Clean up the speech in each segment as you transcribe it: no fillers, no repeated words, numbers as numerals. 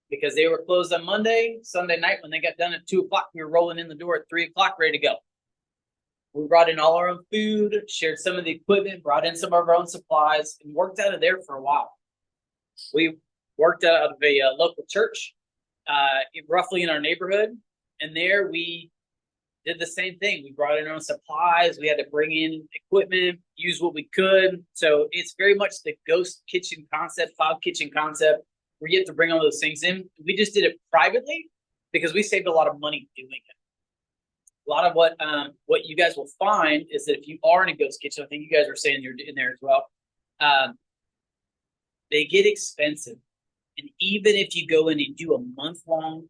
because they were closed on Monday. Sunday night, when they got done at 2 o'clock, we were rolling in the door at 3 o'clock, ready to go. We brought in all our own food, shared some of the equipment, brought in some of our own supplies, and worked out of there for a while. We worked out of a local church, roughly in our neighborhood, and there we did the same thing. We brought in our own supplies. We had to bring in equipment, use what we could. So it's very much the ghost kitchen concept, cloud kitchen concept, where you have to bring all those things in. We just did it privately because we saved a lot of money doing it. A lot of what you guys will find is that if you are in a ghost kitchen, I think you guys were saying you're in there as well, they get expensive. And even if you go in and do a month-long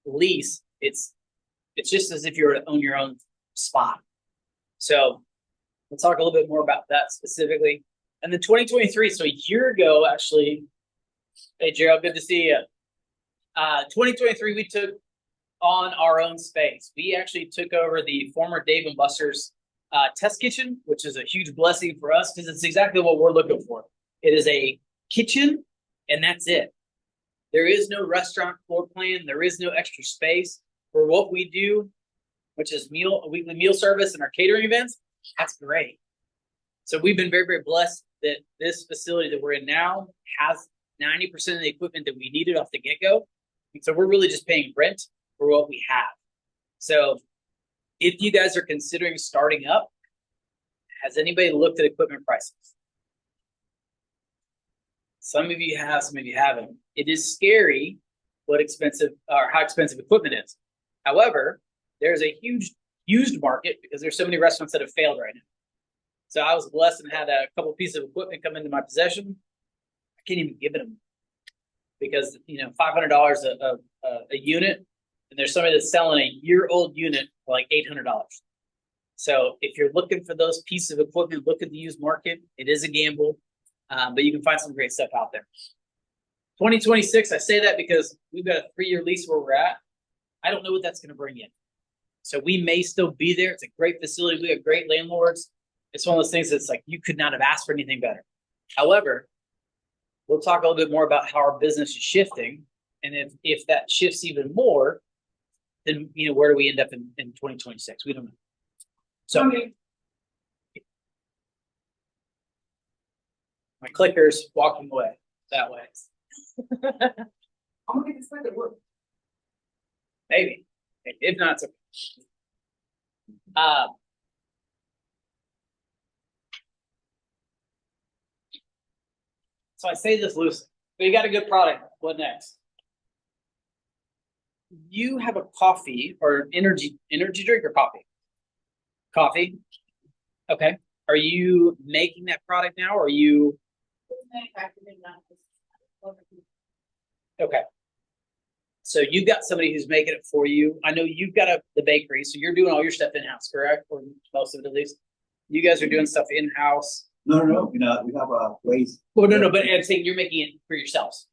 lease, it's just as if you're to own your own spot. So we'll talk a little bit more about that specifically. And then 2023, so a year ago, actually, hey, Gerald, good to see you. 2023, we took on our own space. We actually took over the former Dave & Buster's test kitchen, which is a huge blessing for us because it's exactly what we're looking for. It is a kitchen, and that's it. There is no restaurant floor plan. There is no extra space for what we do, which is a weekly meal service and our catering events. That's great. So we've been very, very blessed that this facility that we're in now has 90% of the equipment that we needed off the get-go. And so we're really just paying rent for what we have. So if you guys are considering starting up, has anybody looked at equipment prices? Some of you have, some of you haven't. It is scary what expensive or how expensive equipment is. However, there's a huge used market because there's so many restaurants that have failed right now. So I was blessed and had a couple pieces of equipment come into my possession. I can't even give it them because $500 a unit, and there's somebody that's selling a year-old unit for like $800. So if you're looking for those pieces of equipment, look at the used market. It is a gamble, but you can find some great stuff out there. 2026, I say that because we've got a 3-year lease where we're at. I don't know what that's going to bring in. So we may still be there. It's a great facility. We have great landlords. It's one of those things that's like you could not have asked for anything better. However, we'll talk a little bit more about how our business is shifting. And if that shifts even more, then where do we end up in 2026? We don't know. So my clicker's walking away that way. I'm gonna get this thing to work. Maybe. If not, it's okay. So I say this loosely, but you got a good product. What next? You have a coffee or an energy drink or coffee? Coffee. Okay. Are you making that product now, or are you? Okay. So you've got somebody who's making it for you. I know you've got the bakery, so you're doing all your stuff in-house, correct? Or most of it, at least. You guys are doing stuff in-house. No. We have a place. Well, no, but I'm saying you're making it for yourselves.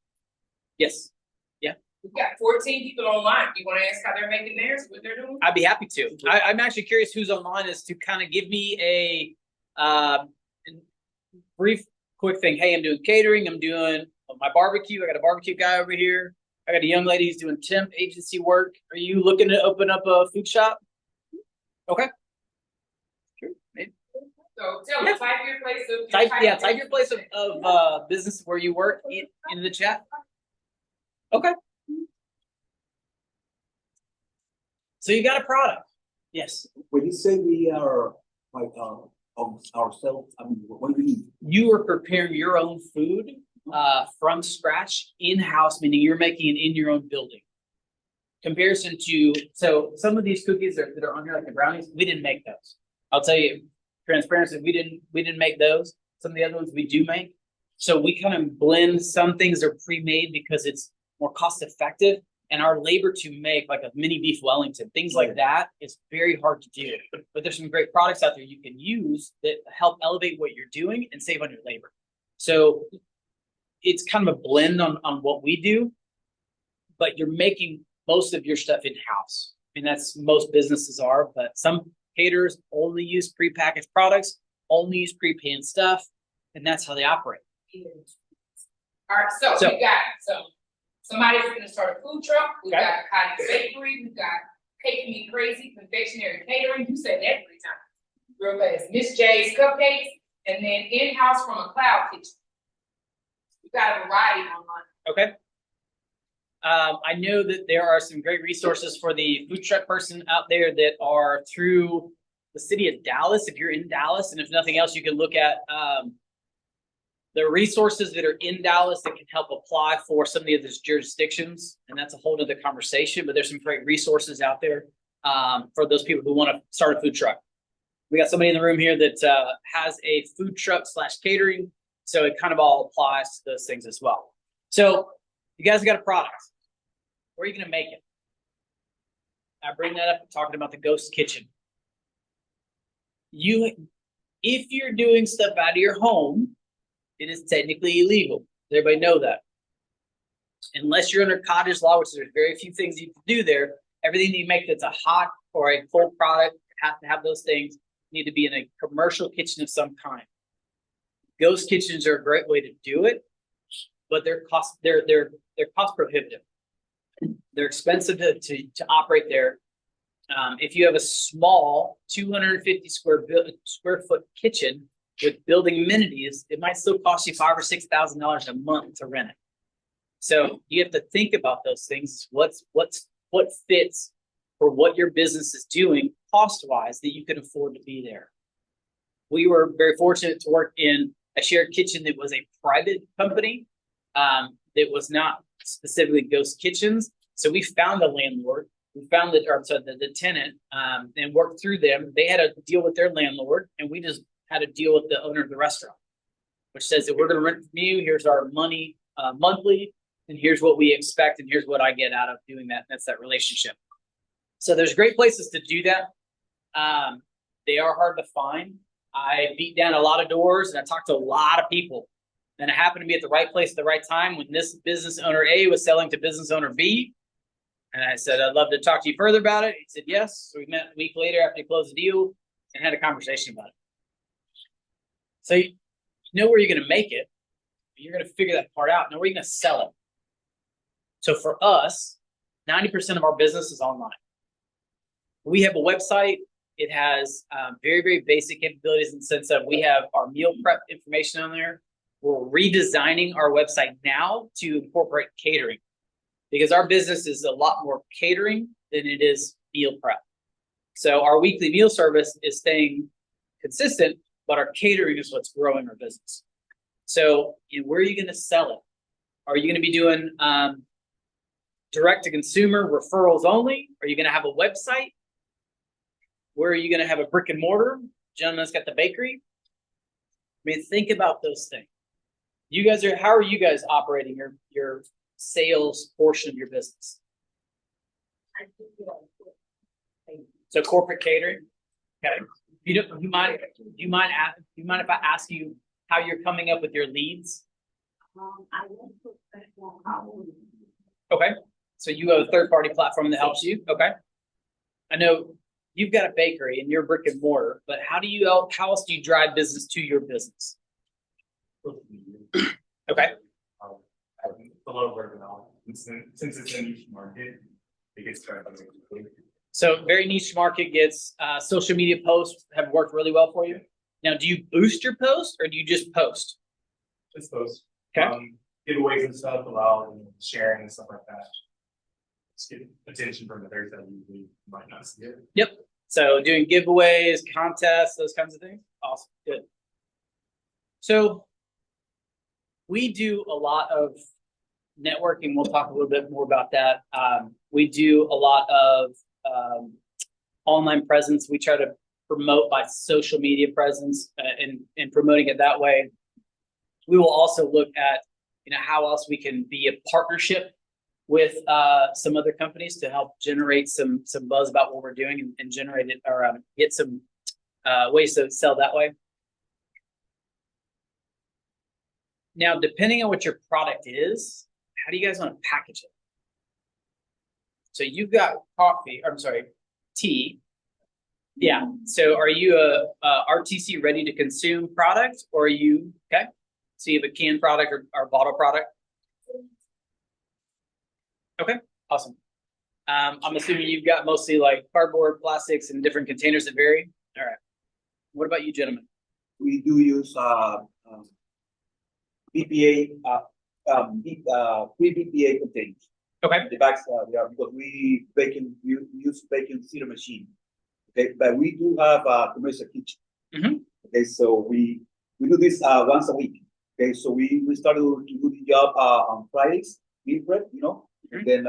Yes. Yeah. We've got 14 people online. You want to ask how they're making theirs, what they're doing? I'd be happy to. I'm actually curious who's online is to kind of give me a brief, quick thing. Hey, I'm doing catering. I'm doing my barbecue. I got a barbecue guy over here. I got a young lady who's doing temp agency work. Are you looking to open up a food shop? Okay. Sure. Maybe. So tell me, type your place of type your place of business where you work in the chat. Okay. So you got a product. Yes. When you say we are like ourselves, I mean, what do you mean? You are preparing your own food from scratch in-house, meaning you're making it in your own building. Comparison to, so some of these cookies that are on here, like the brownies, we didn't make those. I'll tell you, transparency, we didn't make those. Some of the other ones we do make. So we kind of blend. Some things are pre-made because it's more cost effective, and our labor to make like a mini beef Wellington, things like that, is very hard to do. But there's some great products out there you can use that help elevate what you're doing and save on your labor. So it's kind of a blend on what we do, but you're making most of your stuff in-house. I mean, that's most businesses are, but some caterers only use prepackaged products, only use pre-panned stuff, and that's how they operate. Alright, so So- we got, somebody's gonna start a food truck, we Okay. got cottage bakery, we got Cake Me Crazy, confectionery catering, you said that 3 times. Real fast, Miss J's Cupcakes, and then in-house from a cloud kitchen. We got a variety online. Okay. I know that there are some great resources for the food truck person out there that are through the city of Dallas. If you're in Dallas, and if nothing else, you can look at the resources that are in Dallas that can help apply for some of the other jurisdictions. And that's a whole nother conversation, but there's some great resources out there for those people who want to start a food truck. We got somebody in the room here that has a food truck / catering. So it kind of all applies to those things as well. So you guys got a product. Where are you going to make it? I bring that up talking about the ghost kitchen. If you're doing stuff out of your home, it is technically illegal. Does everybody know that? Unless you're under cottage law, which there's very few things you can do there, everything that you make that's a hot or a cold product has to have those things, need to be in a commercial kitchen of some kind. Ghost kitchens are a great way to do it, but they're cost prohibitive. They're expensive to operate there. If you have a small 250 square foot kitchen with building amenities, it might still cost you $5,000 or $6,000 a month to rent it. So you have to think about those things. What fits for what your business is doing cost wise that you can afford to be there. We were very fortunate to work in a shared kitchen that was a private company that was not specifically ghost kitchens. So we found the landlord, we found the tenant, and worked through them. They had to deal with their landlord, and we just had to deal with the owner of the restaurant, which says that we're going to rent from you. Here's our money monthly, and here's what we expect, and here's what I get out of doing that. That's that relationship. So there's great places to do that. They are hard to find. I beat down a lot of doors, and I talked to a lot of people. And I happened to be at the right place at the right time when this business owner A was selling to business owner B. And I said, I'd love to talk to you further about it. He said, yes. So we met a week later after he closed the deal and had a conversation about it. So you know where you're going to make it. You're going to figure that part out. Now where are you going to sell it? So for us, 90% of our business is online. We have a website. It has very, very basic capabilities in the sense of we have our meal prep information on there. We're redesigning our website now to incorporate catering because our business is a lot more catering than it is meal prep. So our weekly meal service is staying consistent, but our catering is what's growing our business. So where are you going to sell it? Are you going to be doing direct to consumer referrals only? Are you going to have a website? Where are you going to have a brick and mortar? Gentleman's got the bakery. I mean, think about those things. How are you guys operating your sales portion of your business? So corporate catering. Okay. You mind if I ask you how you're coming up with your leads? Okay. So you have a third-party platform that helps you. Okay. I know you've got a bakery and you're brick and mortar, but how else do you drive business to your business? Okay. A little word of mouth. Since it's a niche market, it gets started. So very niche market gets social media posts have worked really well for you. Now, do you boost your post or do you just post? Just those. Okay. Giveaways and stuff allow sharing and stuff like that. Just get attention from others that usually might not see it. Yep. So doing giveaways, contests, those kinds of things. Awesome. Good. So we do a lot of networking. We'll talk a little bit more about that. We do a lot of online presence. We try to promote by social media presence and promoting it that way. We will also look at how else we can be a partnership with some other companies to help generate some buzz about what we're doing and generate it or get some ways to sell that way. Now, depending on what your product is, how do you guys want to package it? So you've got tea. Yeah. So are you a RTC ready to consume product or are you, okay? So you have a canned product or bottle product? Awesome. I'm assuming you've got mostly like cardboard, plastics, and different containers that vary. All right. What about you, gentlemen? We do use BPA pre-BPA containers. Okay. The bags they are because we use baking seeder machine. Okay, but we do have a commercial kitchen. Mhm. Okay, so we do this once a week. Okay, so we started to do the job on Fridays, meal prep, and then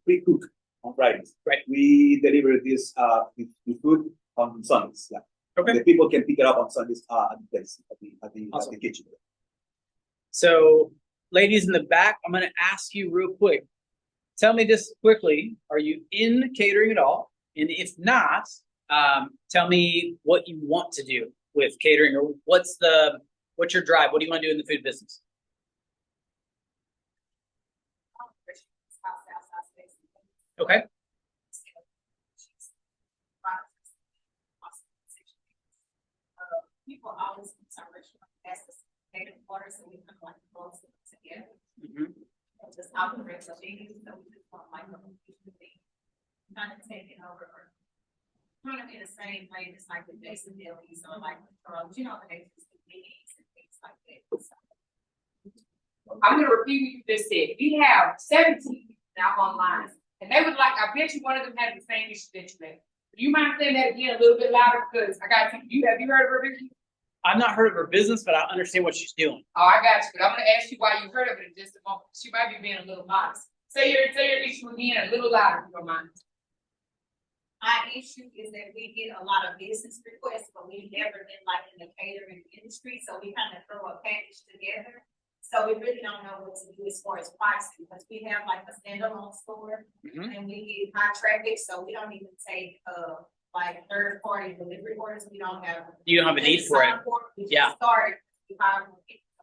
pre-cook on Fridays. Right. We deliver this the food on Sundays. Yeah. Okay. The people can pick it up on Sundays at the place at Awesome. the kitchen. So, ladies in the back, I'm going to ask you real quick. Tell me this quickly. Are you in catering at all? And if not, tell me what you want to do with catering, or what's your drive? What do you want to do in the food business? Okay. People always concerned restaurant as the state of water, so we kind of like close it together. Mhm. And just operate so we just want like a kind of taking over or kind of in the same way as like the basic delis or like the they just do meetings and things like that. So, I'm gonna repeat what you just said. We have 17 now online, and they would like, I bet you one of them had the same issue that you had. Do you mind saying that again a little bit louder? Because I got you. Have you heard of her, Vicky? I've not heard of her business, but I understand what she's doing. Oh, I got you. But I'm gonna ask you why you heard of it in just a moment. She might be being a little modest. Say your issue again a little louder, if you don't mind. my issue is that we get a lot of business requests, but we've never been like in the catering industry, so we kind of throw a package together. So we really don't know what to do as far as pricing, because we have like a standalone store Mhm. and we get high traffic, so we don't even take like third party delivery orders. We don't have. You don't have a need for it. We just Yeah. started.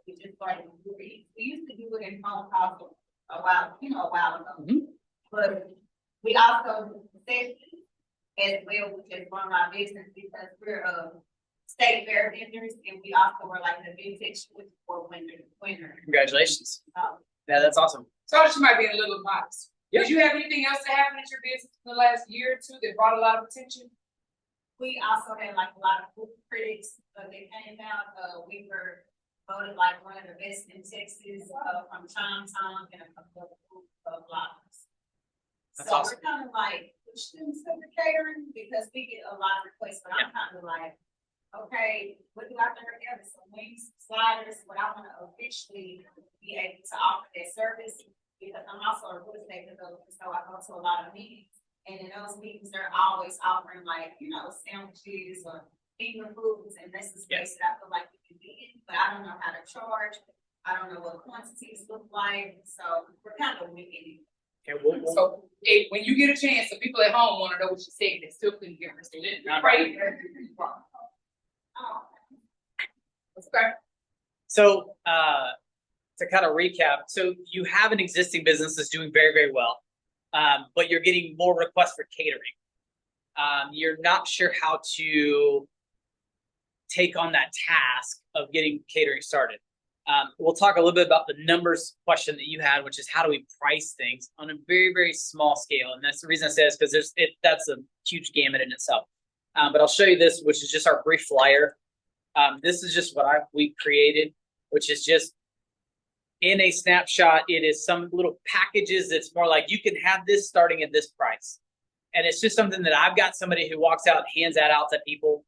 We just started. We used to do it in phone calls a while ago. Mhm. But we also do concessions as well, which is one of our business, because we're state fair vendors, and we also were like the vintage for winter. Congratulations. Um, Yeah, that's awesome. So she might be a little modest. Yeah. Did you have anything else that happened at your business in the last year or two that brought a lot of attention? We also had like a lot of food critics, they came out, we were voted like one of the best in Texas, from Time and a couple of food bloggers. That's So awesome. we're kind of like pushing some catering because we get a lot of requests, but I'm kind of like, okay, what do I have to have? Some wings, sliders, but I want to officially be able to offer that service, because I'm also a real estate developer, so I go to a lot of meetings. And in those meetings, they're always offering like, sandwiches or finger foods, and this is space that I feel like we can be in, but I don't know how to charge. I don't know what quantities look like, so we're kind of wicked. Okay, So when you get a chance, the people at home want to know what you said, they still couldn't hear her. So right. Oh, Okay. So to kind of recap, so you have an existing business that's doing very, very well, but you're getting more requests for catering. You're not sure how to take on that task of getting catering started. We'll talk a little bit about the numbers question that you had, which is how do we price things on a very, very small scale. And that's the reason I say this, because that's a huge gamut in itself. But I'll show you this, which is just our brief flyer. This is just what we created, which is just in a snapshot. It is some little packages that's more like you can have this starting at this price. And it's just something that I've got somebody who walks out and hands that out to people.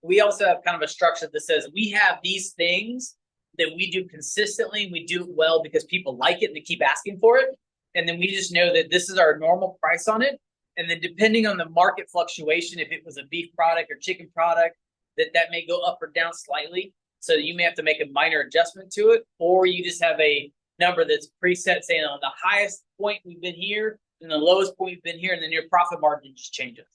We also have kind of a structure that says we have these things that we do consistently, and we do it well because people like it and they keep asking for it. And then we just know that this is our normal price on it. And then depending on the market fluctuation, if it was a beef product or chicken product, that may go up or down slightly. So you may have to make a minor adjustment to it, or you just have a number that's preset saying on the highest point we've been here and the lowest point we've been here, and then your profit margin just changes.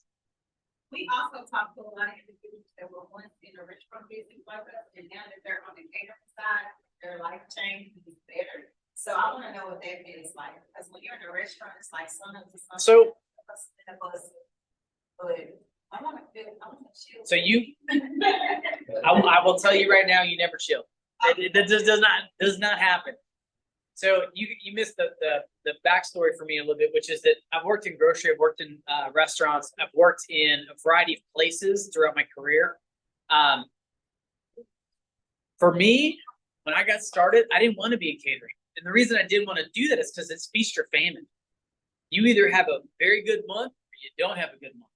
we also talked to a lot of individuals that were once in a restaurant business like us, and now that they're on the catering side, their life change is better. So I want to know what that is like, because when you're in a restaurant, it's like some of the So- but I want to chill. So I will tell you right now, you never chill. That does not happen. So you missed the backstory for me a little bit, which is that I've worked in grocery, I've worked in restaurants, I've worked in a variety of places throughout my career. For me, when I got started, I didn't want to be in catering. And the reason I didn't want to do that is because it's feast or famine. You either have a very good month or you don't have a good month.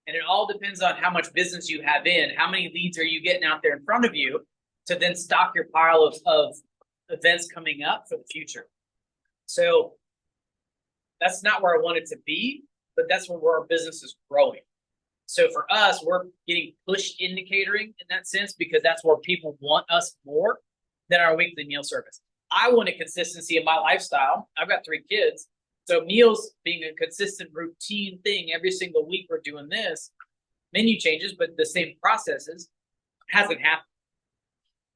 And it all depends on how much business you have in, how many leads are you getting out there in front of you to then stock your pile of events coming up for the future. So that's not where I wanted to be, but that's where our business is growing. So for us, we're getting pushed into catering in that sense because that's where people want us more than our weekly meal service. I want a consistency in my lifestyle. I've got 3 kids. So meals being a consistent routine thing, every single week we're doing this, menu changes, but the same processes hasn't happened.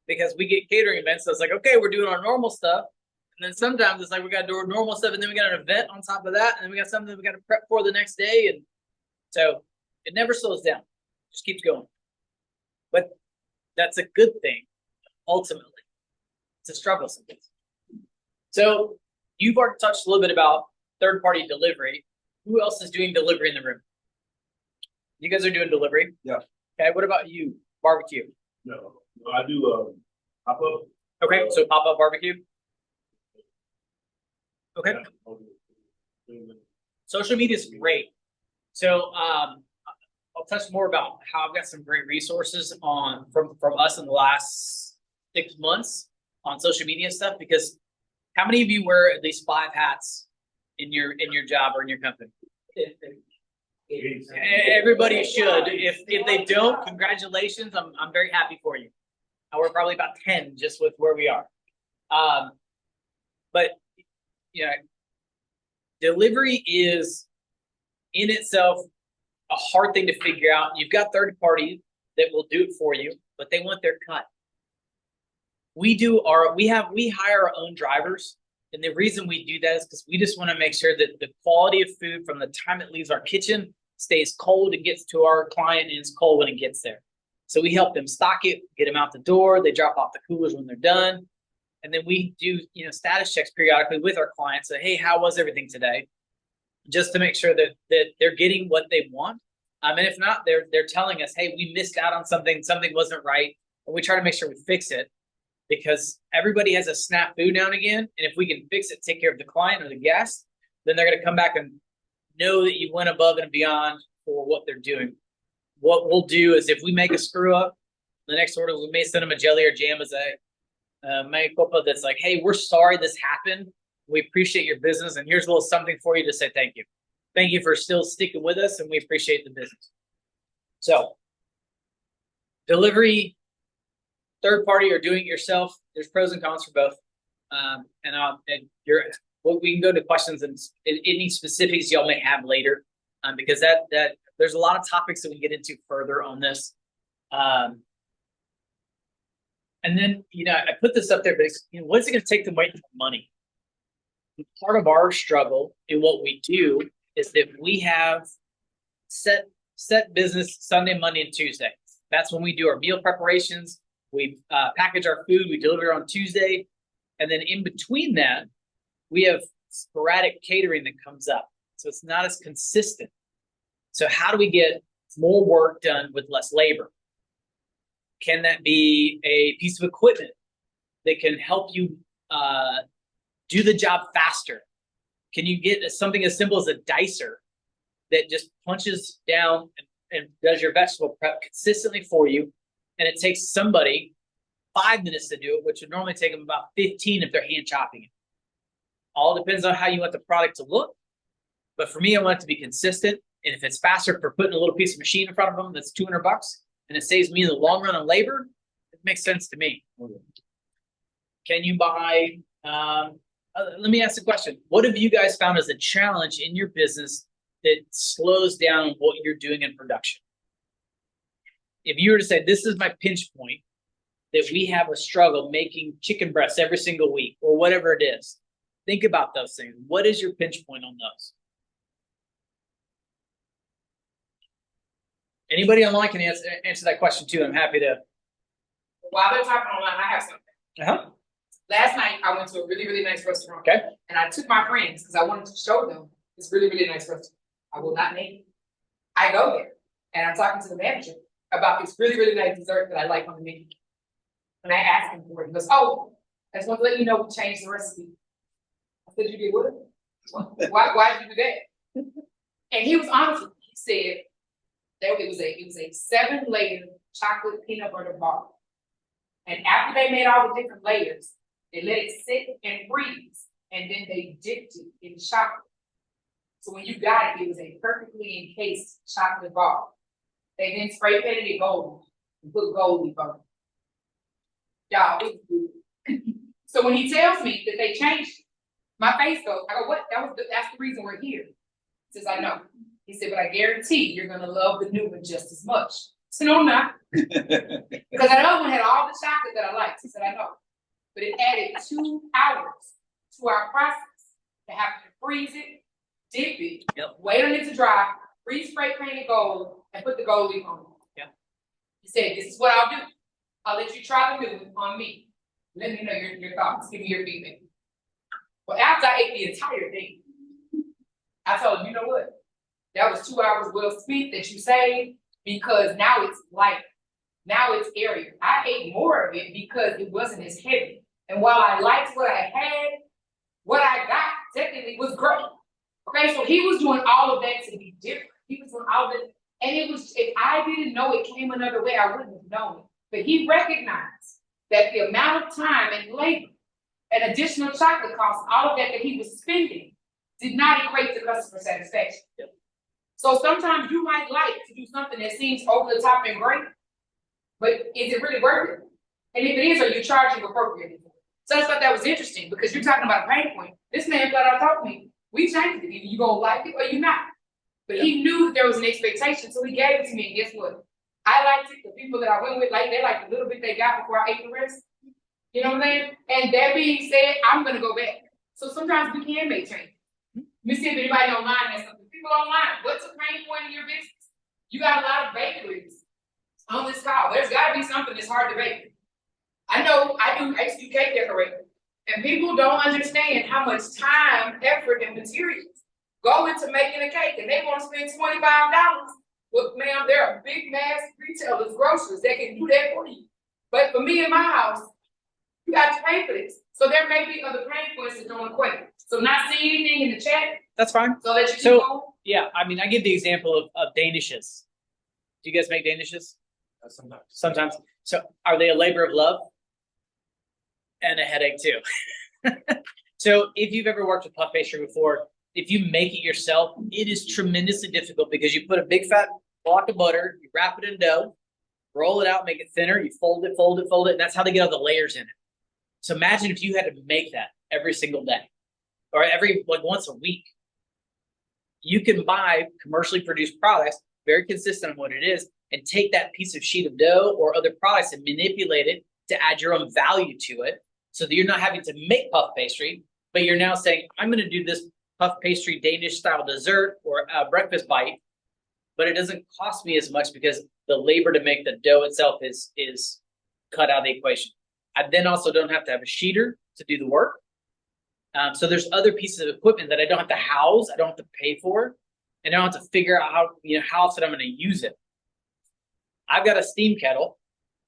Because we get catering events, so it's like, okay, we're doing our normal stuff. And then sometimes it's like we got to do our normal stuff, and then we got an event on top of that, and then we got something we got to prep for the next day. And so it never slows down, just keeps going. But that's a good thing, ultimately. It's a struggle sometimes. So you've already touched a little bit about third-party delivery. Who else is doing delivery in the room? You guys are doing delivery? Yeah. Okay, what about you? Barbecue? No, I do, pop-up. Okay, so pop-up barbecue? Okay. Social media is great. So I'll touch more about how I've got some great resources on from us in the last 6 months on social media stuff, because how many of you wear at least 5 hats in your job or in your company? Everybody should. If they don't, congratulations. I'm very happy for you. We're probably about 10 just with where we are. But you know, delivery is in itself a hard thing to figure out. You've got third parties that will do it for you, but they want their cut. We hire our own drivers, and the reason we do that is because we just want to make sure that the quality of food from the time it leaves our kitchen stays cold and gets to our client, and it's cold when it gets there. So we help them stock it, get them out the door. They drop off the coolers when they're done, and then we do status checks periodically with our clients. Say, hey, how was everything today? Just to make sure that they're getting what they want. And if not, they're telling us, hey, we missed out on something wasn't right, and we try to make sure we fix it. Because everybody has a snafu now and again, and if we can fix it, take care of the client or the guest, then they're going to come back and know that you went above and beyond for what they're doing. What we'll do is if we make a screw up, the next order we may send them a jelly or jam as a mea culpa that's like, hey, we're sorry this happened. We appreciate your business, and here's a little something for you to say thank you. Thank you for still sticking with us, and we appreciate the business. So, delivery, third party, or doing it yourself, there's pros and cons for both. We can go to questions and any specifics y'all may have later, because that there's a lot of topics that we get into further on this. And then I put this up there, but what's it going to take to make money? And part of our struggle in what we do is that we have set business Sunday, Monday, and Tuesday. That's when we do our meal preparations. We package our food, we deliver on Tuesday, and then in between that, we have sporadic catering that comes up. So it's not as consistent. So how do we get more work done with less labor? Can that be a piece of equipment that can help you do the job faster? Can you get something as simple as a dicer that just punches down and does your vegetable prep consistently for you? And it takes somebody 5 minutes to do it, which would normally take them about 15 if they're hand chopping it. All depends on how you want the product to look. But for me, I want it to be consistent. And if it's faster for putting a little piece of machine in front of them that's $200 and it saves me in the long run on labor, it makes sense to me. Can you buy, let me ask the question. What have you guys found as a challenge in your business that slows down what you're doing in production? If you were to say, this is my pinch point, that we have a struggle making chicken breasts every single week or whatever it is, think about those things. What is your pinch point on those? Anybody online can answer that question too. I'm happy to. While they're talking online, I have something. Last night, I went to a really, really nice restaurant. Okay. And I took my friends, because I wanted to show them this really, really nice restaurant. I will not name it. I go there, and I'm talking to the manager about this really, really nice dessert that I like on the menu. And I asked him for it, he goes, oh, I just want to let you know we changed the recipe. I said, you did what? Why did you do that? And he was honest with me. He said that it was a 7-layer chocolate peanut butter bar. And after they made all the different layers, they let it sit and freeze, and then they dipped it in chocolate. So when you got it, it was a perfectly encased chocolate bar. They then spray painted it gold and put gold leaf on it. Y'all, it was good. So when he tells me that they changed it, my face goes, I go, what? That's the reason we're here. He says, I know. He said, but I guarantee you're gonna love the new one just as much. So no, I'm not. Because that other one had all the chocolate that I liked. He said, I know. But it added 2 hours to our process to have to freeze it, dip it, wait on it to dry, spray paint it gold, and put the gold leaf on it. Yeah. He said, this is what I'll do. I'll let you try the new one on me. Let me know your thoughts. Give me your feedback. Well, after I ate the entire thing, I told him, you know what? That was 2 hours well spent that you saved, because now it's light. Now it's airy. I ate more of it because it wasn't as heavy. And while I liked what I had, what I got technically was great. Okay, so he was doing all of that to be different. He was doing all of it. And it was, if I didn't know it came another way, I wouldn't have known it. But he recognized that the amount of time and labor and additional chocolate costs, all of that he was spending, did not equate to customer satisfaction. Yep. So sometimes you might like to do something that seems over the top and great, but is it really worth it? And if it is, are you charging appropriately? So I just thought that was interesting, because you're talking about a pain point. This man flat out told me, we changed it. Either you gonna like it or you not. But he knew that there was an expectation, so he gave it to me, and guess what? I liked it. The people that I went with, like, they liked the little bit they got before I ate the rest. You know what I'm saying? And that being said, I'm gonna go back. So sometimes we can make changes. Let me see if anybody online has something. People online, what's a pain point in your business? You got a lot of bakeries on this call. There's gotta be something that's hard to bake. I know I used to do cake decorating, and people don't understand how much time, effort, and materials go into making a cake, and they want to spend $25. Well, ma'am, there are big mass retailers, grocers that can do that for you. But for me in my house, you got to pay for this. So there may be other pain points that don't equate. So not seeing anything in the chat. That's fine. So that you keep So- going. Yeah, I mean, I give the example of danishes. Do you guys make danishes? Sometimes. Sometimes. So are they a labor of love? And a headache too. So if you've ever worked with puff pastry before, if you make it yourself, it is tremendously difficult, because you put a big fat block of butter, you wrap it in dough, roll it out, make it thinner, you fold it, and that's how they get all the layers in it. So imagine if you had to make that every single day, or once a week. You can buy commercially produced products, very consistent on what it is, and take that piece of sheet of dough or other products and manipulate it to add your own value to it, so that you're not having to make puff pastry, but you're now saying, I'm going to do this puff pastry Danish style dessert or a breakfast bite, but it doesn't cost me as much because the labor to make the dough itself is cut out of the equation. I then also don't have to have a sheeter to do the work. So there's other pieces of equipment that I don't have to house, I don't have to pay for, and I don't have to figure out how else that I'm going to use it. I've got a steam kettle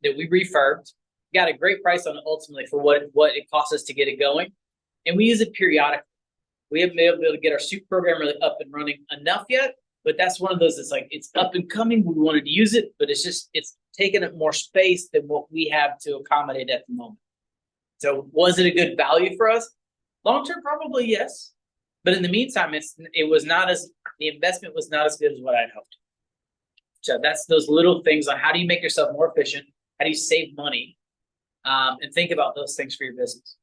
that we refurbed, got a great price on it ultimately for what it costs us to get it going, and we use it periodically. We haven't been able to get our soup program really up and running enough yet, but that's one of those that's like, it's up and coming, we wanted to use it, but it's taking up more space than what we have to accommodate at the moment. So was it a good value for us? Long term, probably yes. But in the meantime, the investment was not as good as what I'd hoped. So that's those little things on how do you make yourself more efficient? How do you save money? And think about those things for your business.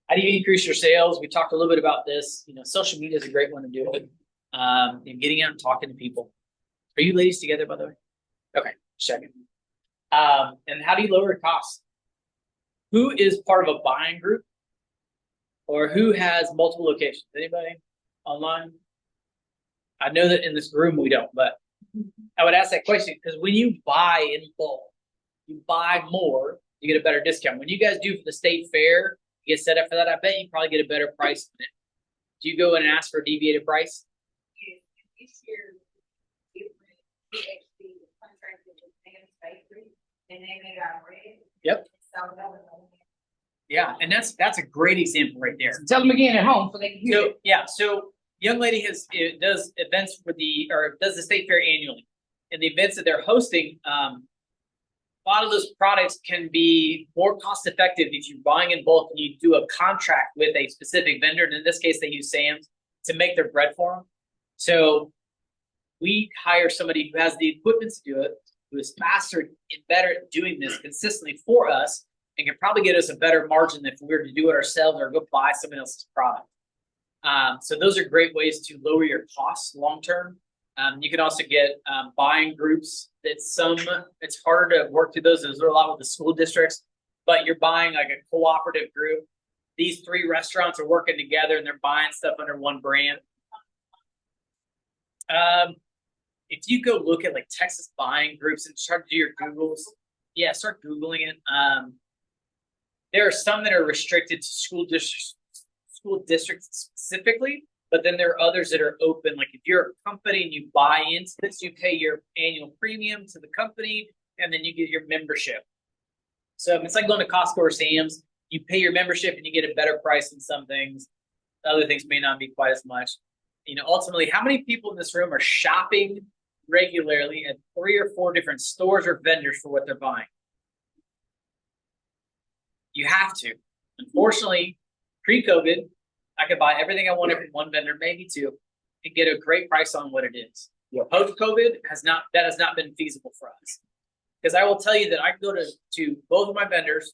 How do you increase your sales? We talked a little bit about this. Social media is a great one to do it. And getting out and talking to people. Are you ladies together, by the way? Okay, checking. And how do you lower costs? Who is part of a buying group? Or who has multiple locations? Anybody online? I know that in this room we don't, but I would ask that question because when you buy in bulk, you buy more you get a better discount. When you guys do for the state fair, you get set up for that, I bet you probably get a better price than it. Do you go in and ask for a deviated price? This year, we actually contracted with Sam's Bakery, and then they got red. Yep. So that was. Yeah, and that's a great example right there. Tell them again at home so they can hear So it. yeah, so young lady does events does the state fair annually, and the events that they're hosting, a lot of those products can be more cost effective if you're buying in bulk and you do a contract with a specific vendor. And in this case, they use Sam's to make their bread for them. So we hire somebody who has the equipment to do it, who is faster and better at doing this consistently for us, and can probably get us a better margin if we were to do it ourselves or go buy someone else's product. So those are great ways to lower your costs long term. You can also get buying groups. It's harder to work through those. Those are a lot with the school districts, but you're buying like a cooperative group. These 3 restaurants are working together and they're buying stuff under one brand. If you go look at like Texas buying groups and start to do your Googles, start Googling it. There are some that are restricted to school districts specifically, but then there are others that are open. Like if you're a company and you buy into this, you pay your annual premium to the company, and then you get your membership. So it's like going to Costco or Sam's. You pay your membership and you get a better price than some things. Other things may not be quite as much. Ultimately, how many people in this room are shopping regularly at 3 or 4 different stores or vendors for what they're buying? You have to. Unfortunately, pre-COVID, I could buy everything I wanted from one vendor, maybe 2, and get a great price on what it is. Yep. Post-COVID has not been feasible for us. Because I will tell you that I can go to both of my vendors.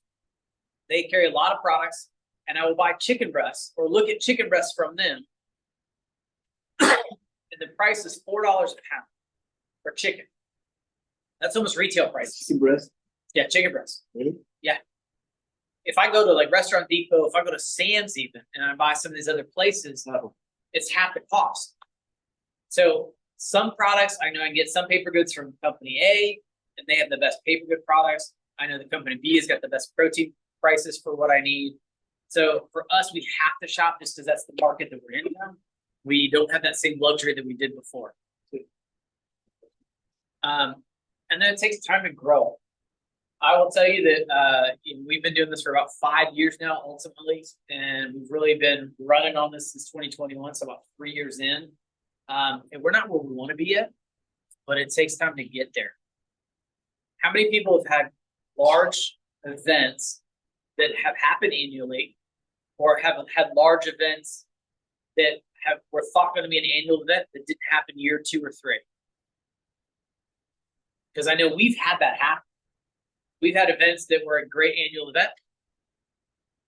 They carry a lot of products, and I will buy chicken breasts or look at chicken breasts from them. And the price is $4 a pound for chicken. That's almost retail price. Chicken breast. Yeah, chicken breasts. Really? Yeah. If I go to like Restaurant Depot, if I go to Sam's even, and I buy some of these other places, it's half the cost. So some products, I know I can get some paper goods from company A, and they have the best paper good products. I know the company B has got the best protein prices for what I need. So for us, we have to shop just because that's the market that we're in now. We don't have that same luxury that we did before. And then it takes time to grow. I will tell you that we've been doing this for about 5 years now, ultimately, and we've really been running on this since 2021, so about 3 years in. And we're not where we want to be yet, but it takes time to get there. How many people have had large events that have happened annually, or have had large events that were thought going to be an annual event that didn't happen year 2 or 3? Because I know we've had that happen. We've had events that were a great annual event.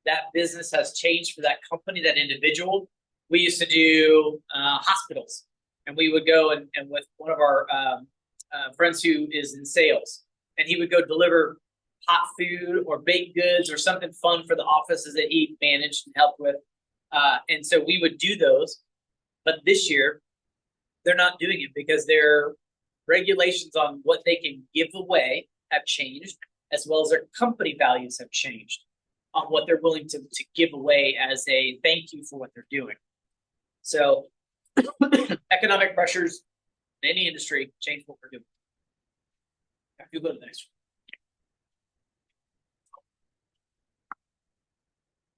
That business has changed for that company, that individual. We used to do hospitals, and we would go and with one of our friends who is in sales, and he would go deliver hot food or baked goods or something fun for the offices that he managed and helped with. And so we would do those. But this year, they're not doing it because their regulations on what they can give away have changed, as well as their company values have changed on what they're willing to give away as a thank you for what they're doing. So economic pressures in any industry change what we're doing. If you go to the next one.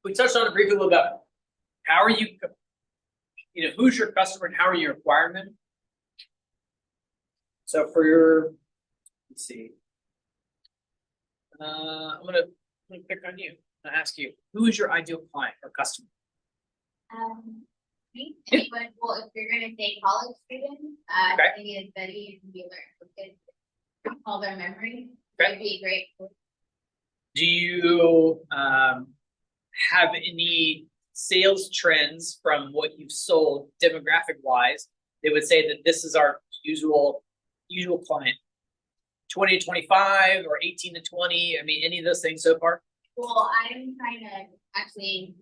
We touched on it briefly a little bit. How are you, who's your customer and how are you acquiring them? So for your, let's see. I'm gonna pick on you and ask you, who is your ideal client or customer? Me, anyone, well, if you're gonna say college students, Okay. I think it's Betty and Mueller, because all their memory Okay. would be great. Do you have any sales trends from what you've sold demographic wise? They would say that this is our usual client. 20 to 25 or 18 to 20. I mean, any of those things so far? Well, I'm trying to actually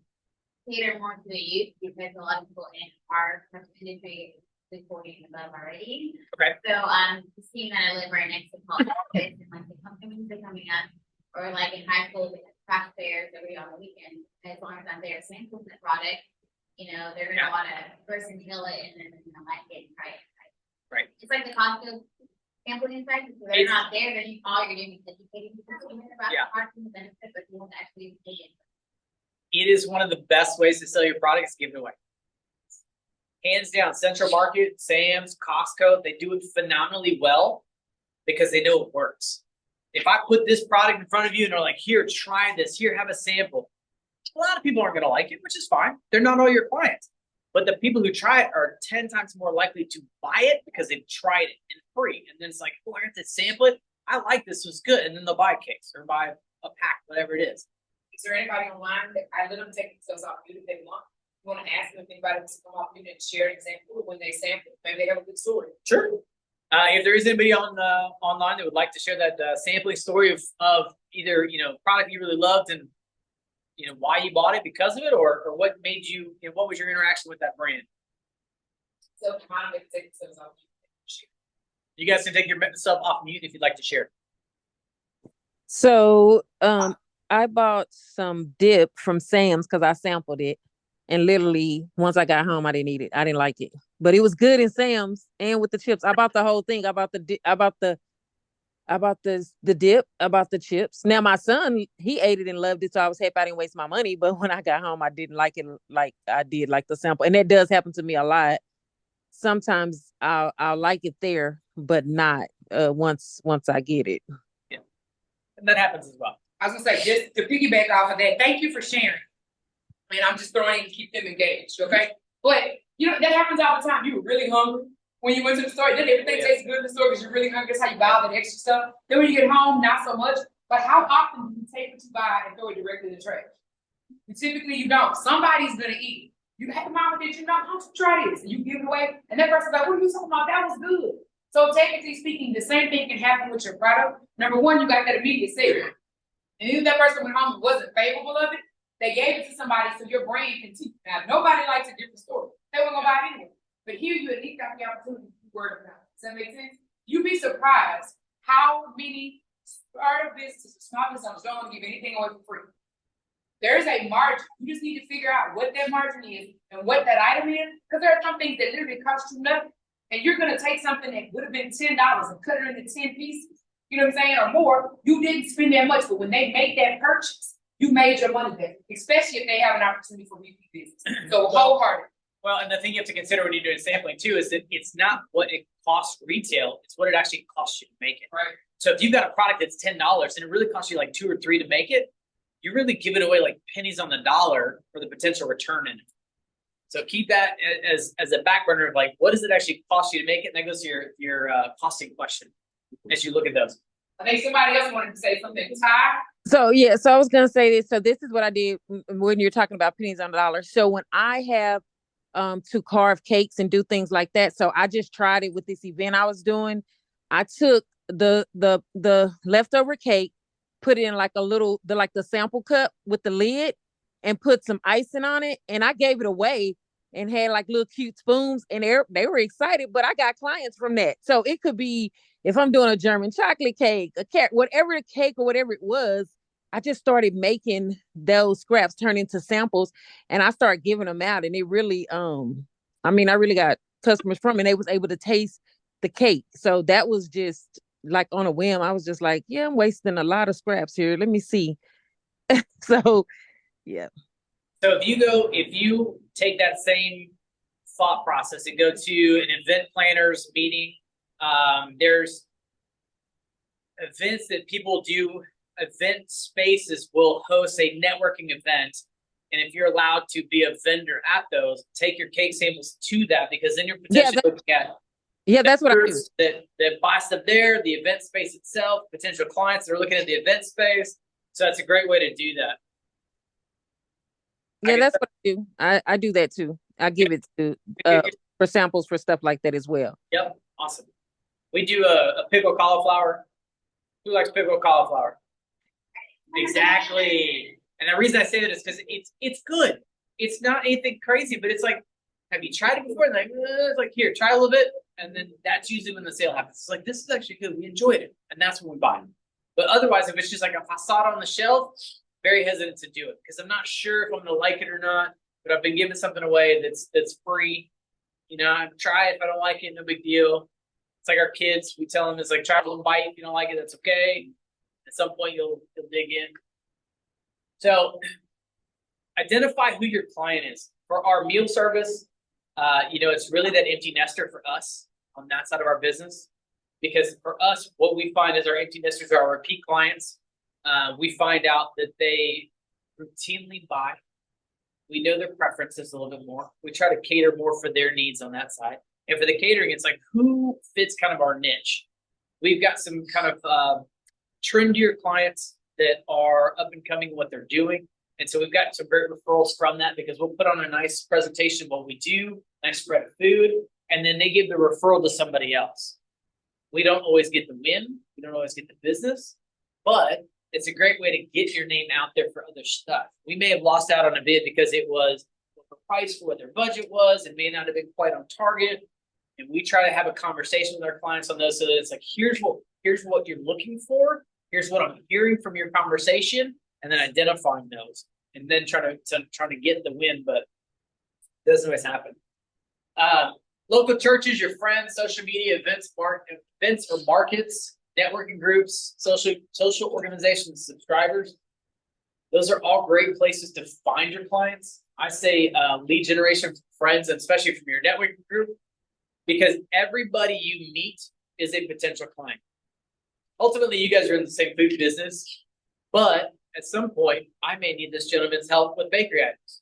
cater more to the youth because a lot of people in our industry is 40 and above already. Okay. So, seeing that I live right next to college, and like the companies are coming up, or like in high school, we have craft fairs every on the weekend. As long as I'm there sampling the product, you know, they're gonna wanna first inhale it and then, you know, like it and try it. Right. It's like the Costco sampling inside, if they're not there, then all you're doing is educating the consumer about the product and the benefit, but you won't actually pay it. It is one of the best ways to sell your product is give it away. Hands down, Central Market, Sam's, Costco, they do it phenomenally well because they know it works. If I put this product in front of you and they're like, here, try this, here, have a sample. A lot of people aren't gonna like it, which is fine. They're not all your clients. But the people who try it are 10 times more likely to buy it because they've tried it and free. And then it's like, oh, I got to sample it. I like this, was good. And then they'll buy a case or buy a pack, whatever it is. Is there anybody online that I let them take themselves off mute if they want? You want to ask them if anybody wants to come off mute and share an example when they sample? Maybe they have a good story. Sure. If there is anybody on online that would like to share that sampling story of either, you know, product you really loved and, you know, why you bought it because of it, or what made you, you know, what was your interaction with that brand? So come on, they can take themselves off mute. You guys can take yourself off mute if you'd like to share. So I bought some dip from Sam's because I sampled it, and literally once I got home I didn't eat it. I didn't like it, but it was good in Sam's and with the chips. I bought the whole thing. I bought the dip, I bought the chips. Now my son, he ate it and loved it, so I was happy I didn't waste my money. But when I got home, I didn't like it like I did like the sample, and that does happen to me a lot. Sometimes I'll like it there, but not once I get it. Yeah, and that happens as well. I was gonna say, just to piggyback off of that, thank you for sharing. And I'm just throwing in to keep them engaged, okay? But you know, that happens all the time. You were really hungry when you went to the store. Then everything tastes good in the store because you're really hungry. That's how you buy all that extra stuff. Then when you get home, not so much. But how often do you take what you buy and throw it directly in the trash? Typically you don't. Somebody's gonna eat it. You have mama, did you know? How to try this? And you give it away, and that person's like, what are you talking about? That was good. So technically speaking, the same thing can happen with your product. Number one, you got that immediate sale. And if that person went home and wasn't favorable of it, they gave it to somebody so your brain can teach. Now, if nobody likes a different story, they weren't gonna buy it anyway. But here you at least got the opportunity to word of mouth. Does that make sense? You'd be surprised how many startup businesses, small businesses don't want to give anything away for free. There's a margin. You just need to figure out what that margin is and what that item is, because there are some things that literally cost you nothing. And you're gonna take something that would have been $10 and cut it into 10 pieces. You know what I'm saying, or more. You didn't spend that much, but when they make that purchase, you made your money back, especially if they have an opportunity for repeat business. So wholehearted. Well, and the thing you have to consider when you're doing sampling too is that it's not what it costs retail, it's what it actually costs you to make it. Right. So if you've got a product that's $10 and it really costs you like 2 or 3 to make it, you're really giving away like pennies on the dollar for the potential return in it. So keep that as a back burner of like, what does it actually cost you to make it? And that goes to your costing question as you look at those. I think somebody else wanted to say something. Ty? So yeah, so I was gonna say this. So this is what I did when you're talking about pennies on the dollar. So when I have to carve cakes and do things like that, so I just tried it with this event I was doing. I took the leftover cake, put it in like the sample cup with the lid, and put some icing on it, and I gave it away and had like little cute spoons, and they were excited. But I got clients from that, so it could be if I'm doing a German chocolate cake, a cat, whatever the cake or whatever it was. I just started making those scraps turn into samples, and I started giving them out, and it really, I really got customers from it. And they was able to taste the cake, so that was just like on a whim. I was just like, yeah, I'm wasting a lot of scraps here. Let me see. So, yeah. So if you take that same thought process and go to an event planner's meeting, there's events that people do. Event spaces will host a networking event, and if you're allowed to be a vendor at those, take your cake samples to that, because then you're potentially looking at that's what I do. That buy stuff there, the event space itself, potential clients that are looking at the event space. So that's a great way to do that. Yeah, that's what I do. I do that too. I give it to for samples for stuff like that as well. Yep, awesome. We do a pickled cauliflower. Who likes pickled cauliflower? Exactly. And the reason I say that is because it's good. It's not anything crazy, but it's like, have you tried it before? And it's like, here, try a little bit. And then that's usually when the sale happens. It's like, this is actually good. We enjoyed it. And that's when we buy them. But otherwise, if it's just like a facade on the shelf, very hesitant to do it because I'm not sure if I'm gonna like it or not. But I've been giving something away that's free. You know, I try it. If I don't like it, no big deal. It's like our kids. We tell them it's like try a little bite. If you don't like it, that's okay. At some point, you'll dig in. So, identify who your client is for our meal service. You know, it's really that empty nester for us on that side of our business. Because for us, what we find is our empty nesters are our repeat clients. We find out that they routinely buy. We know their preferences a little bit more. We try to cater more for their needs on that side. And for the catering, it's like who fits kind of our niche. We've got some kind of trendier clients that are up and coming in what they're doing. And so we've got some great referrals from that because we'll put on a nice presentation of what we do, nice spread of food, and then they give the referral to somebody else. We don't always get the win. We don't always get the business, but it's a great way to get your name out there for other stuff. We may have lost out on a bid because it was overpriced for what their budget was and may not have been quite on target. And we try to have a conversation with our clients on those so that it's like, here's what you're looking for. Here's what I'm hearing from your conversation, and then identifying those and then trying to get the win, but it doesn't always happen. Local churches, your friends, social media, events or markets, networking groups, social organizations, subscribers. Those are all great places to find your clients. I say lead generation from friends, and especially from your networking group, because everybody you meet is a potential client. Ultimately, you guys are in the same food business, but at some point, I may need this gentleman's help with bakery items.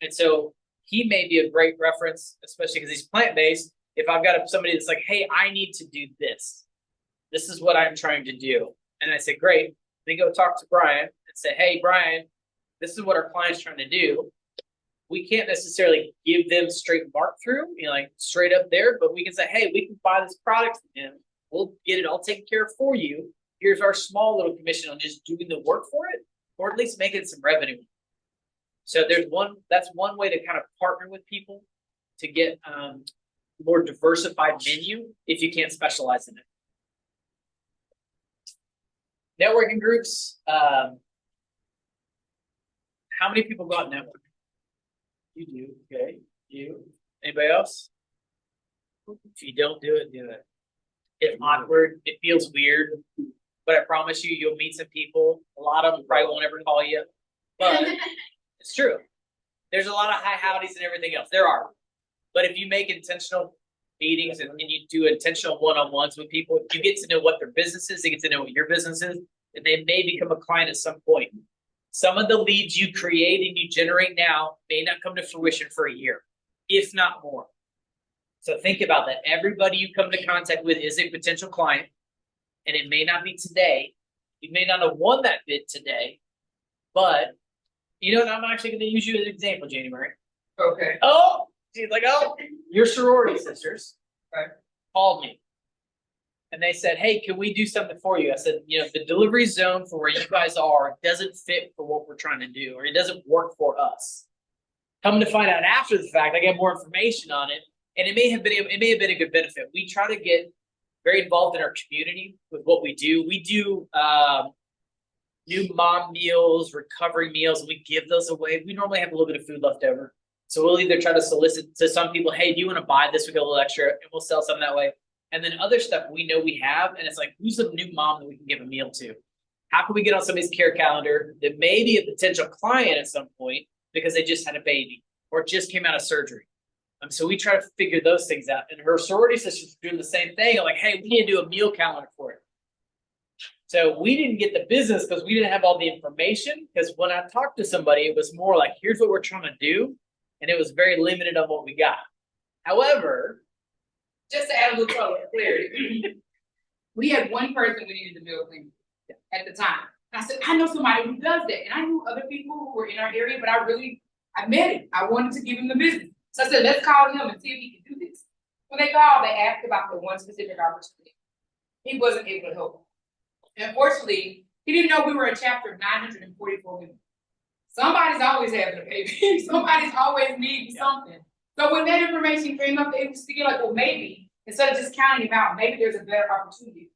And so he may be a great reference, especially because he's plant-based. If I've got somebody that's like, hey, I need to do this. This is what I'm trying to do. And I say, great. Then go talk to Brian and say, hey, Brian, this is what our client's trying to do. We can't necessarily give them straight mark through, you know, like straight up there, but we can say, hey, we can buy this product from him. We'll get it all taken care of for you. Here's our small little commission on just doing the work for it, or at least making some revenue. So that's one way to kind of partner with people to get more diversified menu if you can't specialize in it. Networking groups. How many people go out and network? You do, okay. You. Anybody else? If you don't do it, do it. It's awkward. It feels weird. But I promise you, you'll meet some people. A lot of them probably won't ever call you. But it's true. There's a lot of high howdies and everything else. There are. But if you make intentional meetings and you do intentional one-on-ones with people, you get to know what their business is. They get to know what your business is. And they may become a client at some point. Some of the leads you create and you generate now may not come to fruition for a year, if not more. So think about that. Everybody you come to contact with is a potential client, and it may not be today. You may not have won that bid today, but you know what? I'm actually going to use you as an example, January. Okay. Oh, she's like, oh, your sorority sisters called me. And they said, hey, can we do something for you? I said, you know, the delivery zone for where you guys are doesn't fit for what we're trying to do, or it doesn't work for us. Coming to find out after the fact, I get more information on it, and it may have been a good benefit. We try to get very involved in our community with what we do. We do new mom meals, recovery meals, and we give those away. We normally have a little bit of food left over. So we'll either try to solicit to some people, hey, do you want to buy this? We get a little extra, and we'll sell some that way. And then other stuff we know we have, and it's like, who's a new mom that we can give a meal to? How can we get on somebody's care calendar that may be a potential client at some point because they just had a baby or just came out of surgery? So we try to figure those things out. And her sorority sisters are doing the same thing. I'm like, hey, we need to do a meal calendar for it. So we didn't get the business because we didn't have all the information. Because when I talked to somebody, it was more like, here's what we're trying to do. And it was very limited on what we got. However, Just to add a little color clarity, we had one person we needed the meal clean at the time. And I said, I know somebody who does that. And I knew other people who were in our area, but I met him. I wanted to give him the business. So I said, let's call him and see if he can do this. When they called, they asked about the one specific opportunity. He wasn't able to help. Unfortunately, he didn't know we were a chapter of 944 women. Somebody's always having a baby. Somebody's always needing something. So when that information came up, it was thinking like, well, maybe instead of just counting him out, maybe there's a better opportunity.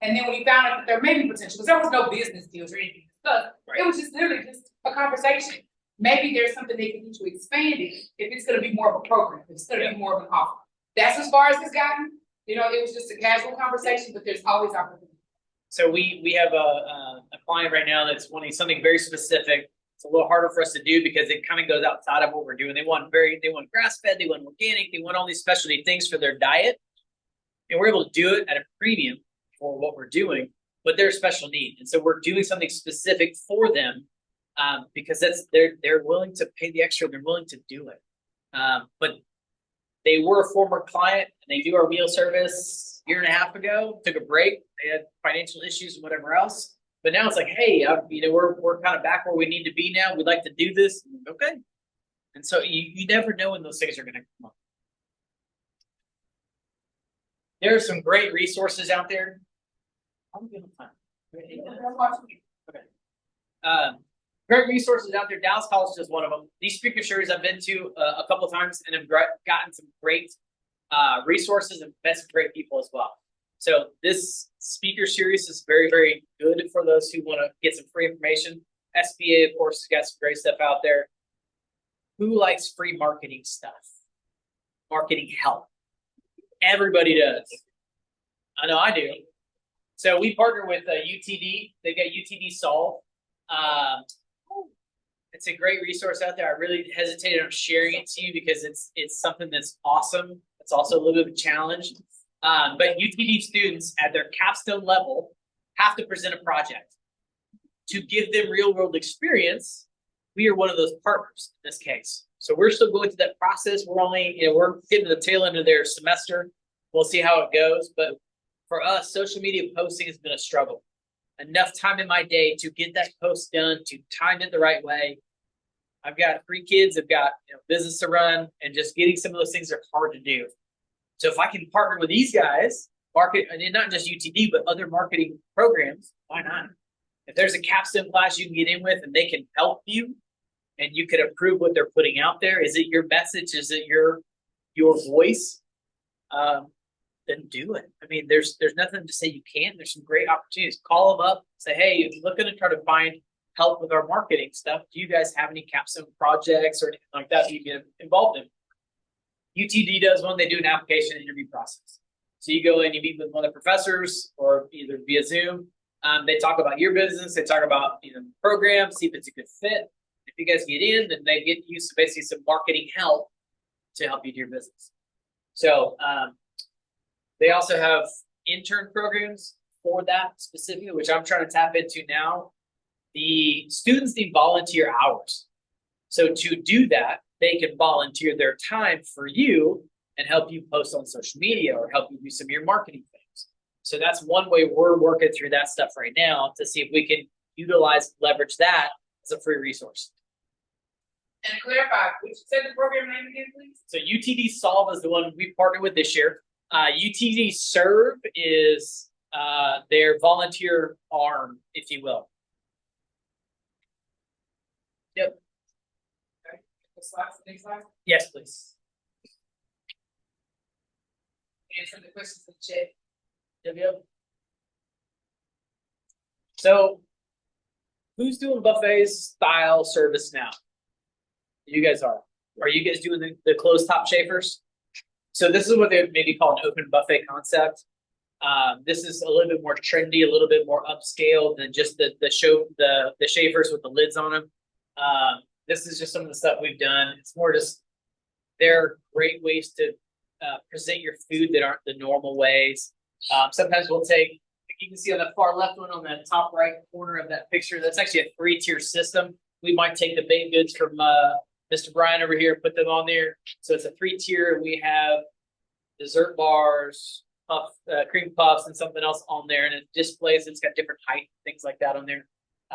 And then when we found out that there may be potential, because there was no business deals or anything discussed, it was just literally just a conversation. Maybe there's something they can do to expand it, if it's gonna be more of a program, if it's gonna be more of an offer. That's as far as it's gotten, you know, it was just a casual conversation, but there's always opportunity. So we have a client right now that's wanting something very specific. It's a little harder for us to do because it kind of goes outside of what we're doing. They want grass fed, they want organic, they want all these specialty things for their diet. And we're able to do it at a premium for what we're doing, but they're a special need. And so we're doing something specific for them because they're willing to pay the extra, they're willing to do it. But they were a former client and they do our meal service a year and a half ago, took a break. They had financial issues and whatever else. But now it's like, hey, you know, we're kind of back where we need to be now. We'd like to do this. Okay. And so you never know when those things are going to come up. There are some great resources out there. I'm gonna find. Okay. Great resources out there. Dallas College is one of them. These speaker series I've been to a couple of times and have gotten some great resources and met some great people as well. So this speaker series is very, very good for those who want to get some free information. SBA, of course, has got some great stuff out there. Who likes free marketing stuff? Marketing help. Everybody does. I know I do. So we partner with UTD. They've got UTD Solve. It's a great resource out there. I really hesitated on sharing it to you because it's something that's awesome. It's also a little bit of a challenge. But UTD students at their capstone level have to present a project. To give them real world experience, we are one of those partners in this case. So we're still going through that process. We're getting to the tail end of their semester. We'll see how it goes. But for us, social media posting has been a struggle. Enough time in my day to get that post done, to time it the right way. I've got 3 kids, I've got business to run, and just getting some of those things are hard to do. So if I can partner with these guys, and not just UTD, but other marketing programs, why not? If there's a capstone class you can get in with and they can help you and you can approve what they're putting out there, is it your message? Is it your voice? Then do it. I mean, there's nothing to say you can't. There's some great opportunities. Call them up, say, hey, if you're looking to try to find help with our marketing stuff, do you guys have any capstone projects or anything like that you get involved in? UTD does one, they do an application interview process. So you go in, you meet with one of the professors or either via Zoom. They talk about your business, they talk about the program, see if it's a good fit. If you guys get in, then they get you basically some marketing help to help you do your business. So they also have intern programs for that specifically, which I'm trying to tap into now. The students need volunteer hours. So to do that, they can volunteer their time for you and help you post on social media or help you do some of your marketing things. So that's one way we're working through that stuff right now to see if we can leverage that as a free resource. And clarify, would you say the program name again, please? So UTD Solve is the one we partnered with this year. UTD Serve is their volunteer arm, if you will. Yep. Okay. Next slide. Yes, please. Answer the questions in the chat. Yep. So, who's doing buffet style service now? You guys are. Are you guys doing the closed top chafers? So this is what they maybe call an open buffet concept. This is a little bit more trendy, a little bit more upscale than just the chafers with the lids on them. This is just some of the stuff we've done. It's more just, they're great ways to present your food that aren't the normal ways. Sometimes we'll take, you can see on the far left one on the top right corner of that picture, that's actually a 3-tier system. We might take the baked goods from Mr. Brian over here, put them on there. So it's a 3-tier. We have dessert bars, cream puffs, and something else on there. And it displays, it's got different height, things like that on there.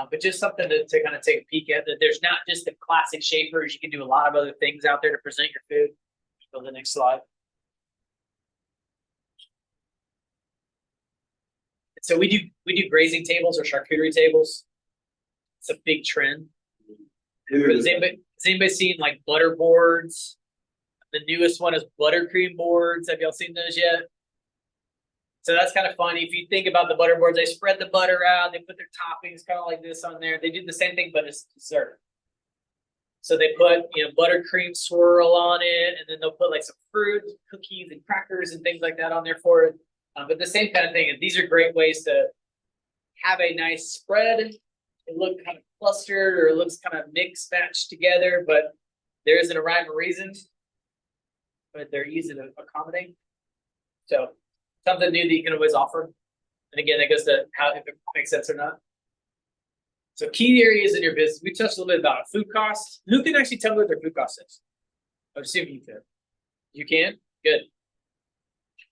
But just something to kind of take a peek at. That there's not just the classic shapers. You can do a lot of other things out there to present your food. Go to the next slide. So we do grazing tables or charcuterie tables. It's a big trend. Has anybody seen like butter boards? The newest one is buttercream boards. Have y'all seen those yet? So that's kind of funny. If you think about the butter boards, they spread the butter out, they put their toppings kind of like this on there. They do the same thing, but it's dessert. So they put, buttercream swirl on it, and then they'll put like some fruit, cookies, and crackers and things like that on there for it. But the same kind of thing. And these are great ways to have a nice spread. It looks kind of clustered, or it looks kind of mixed, matched together, but there isn't a rhyme or reason. But they're easy to accommodate. So something new that you can always offer. And again, that goes to how if it makes sense or not. So key areas in your business. We touched a little bit about food costs. Who can actually tell me what their food cost is? I'm assuming you can. You can? Good.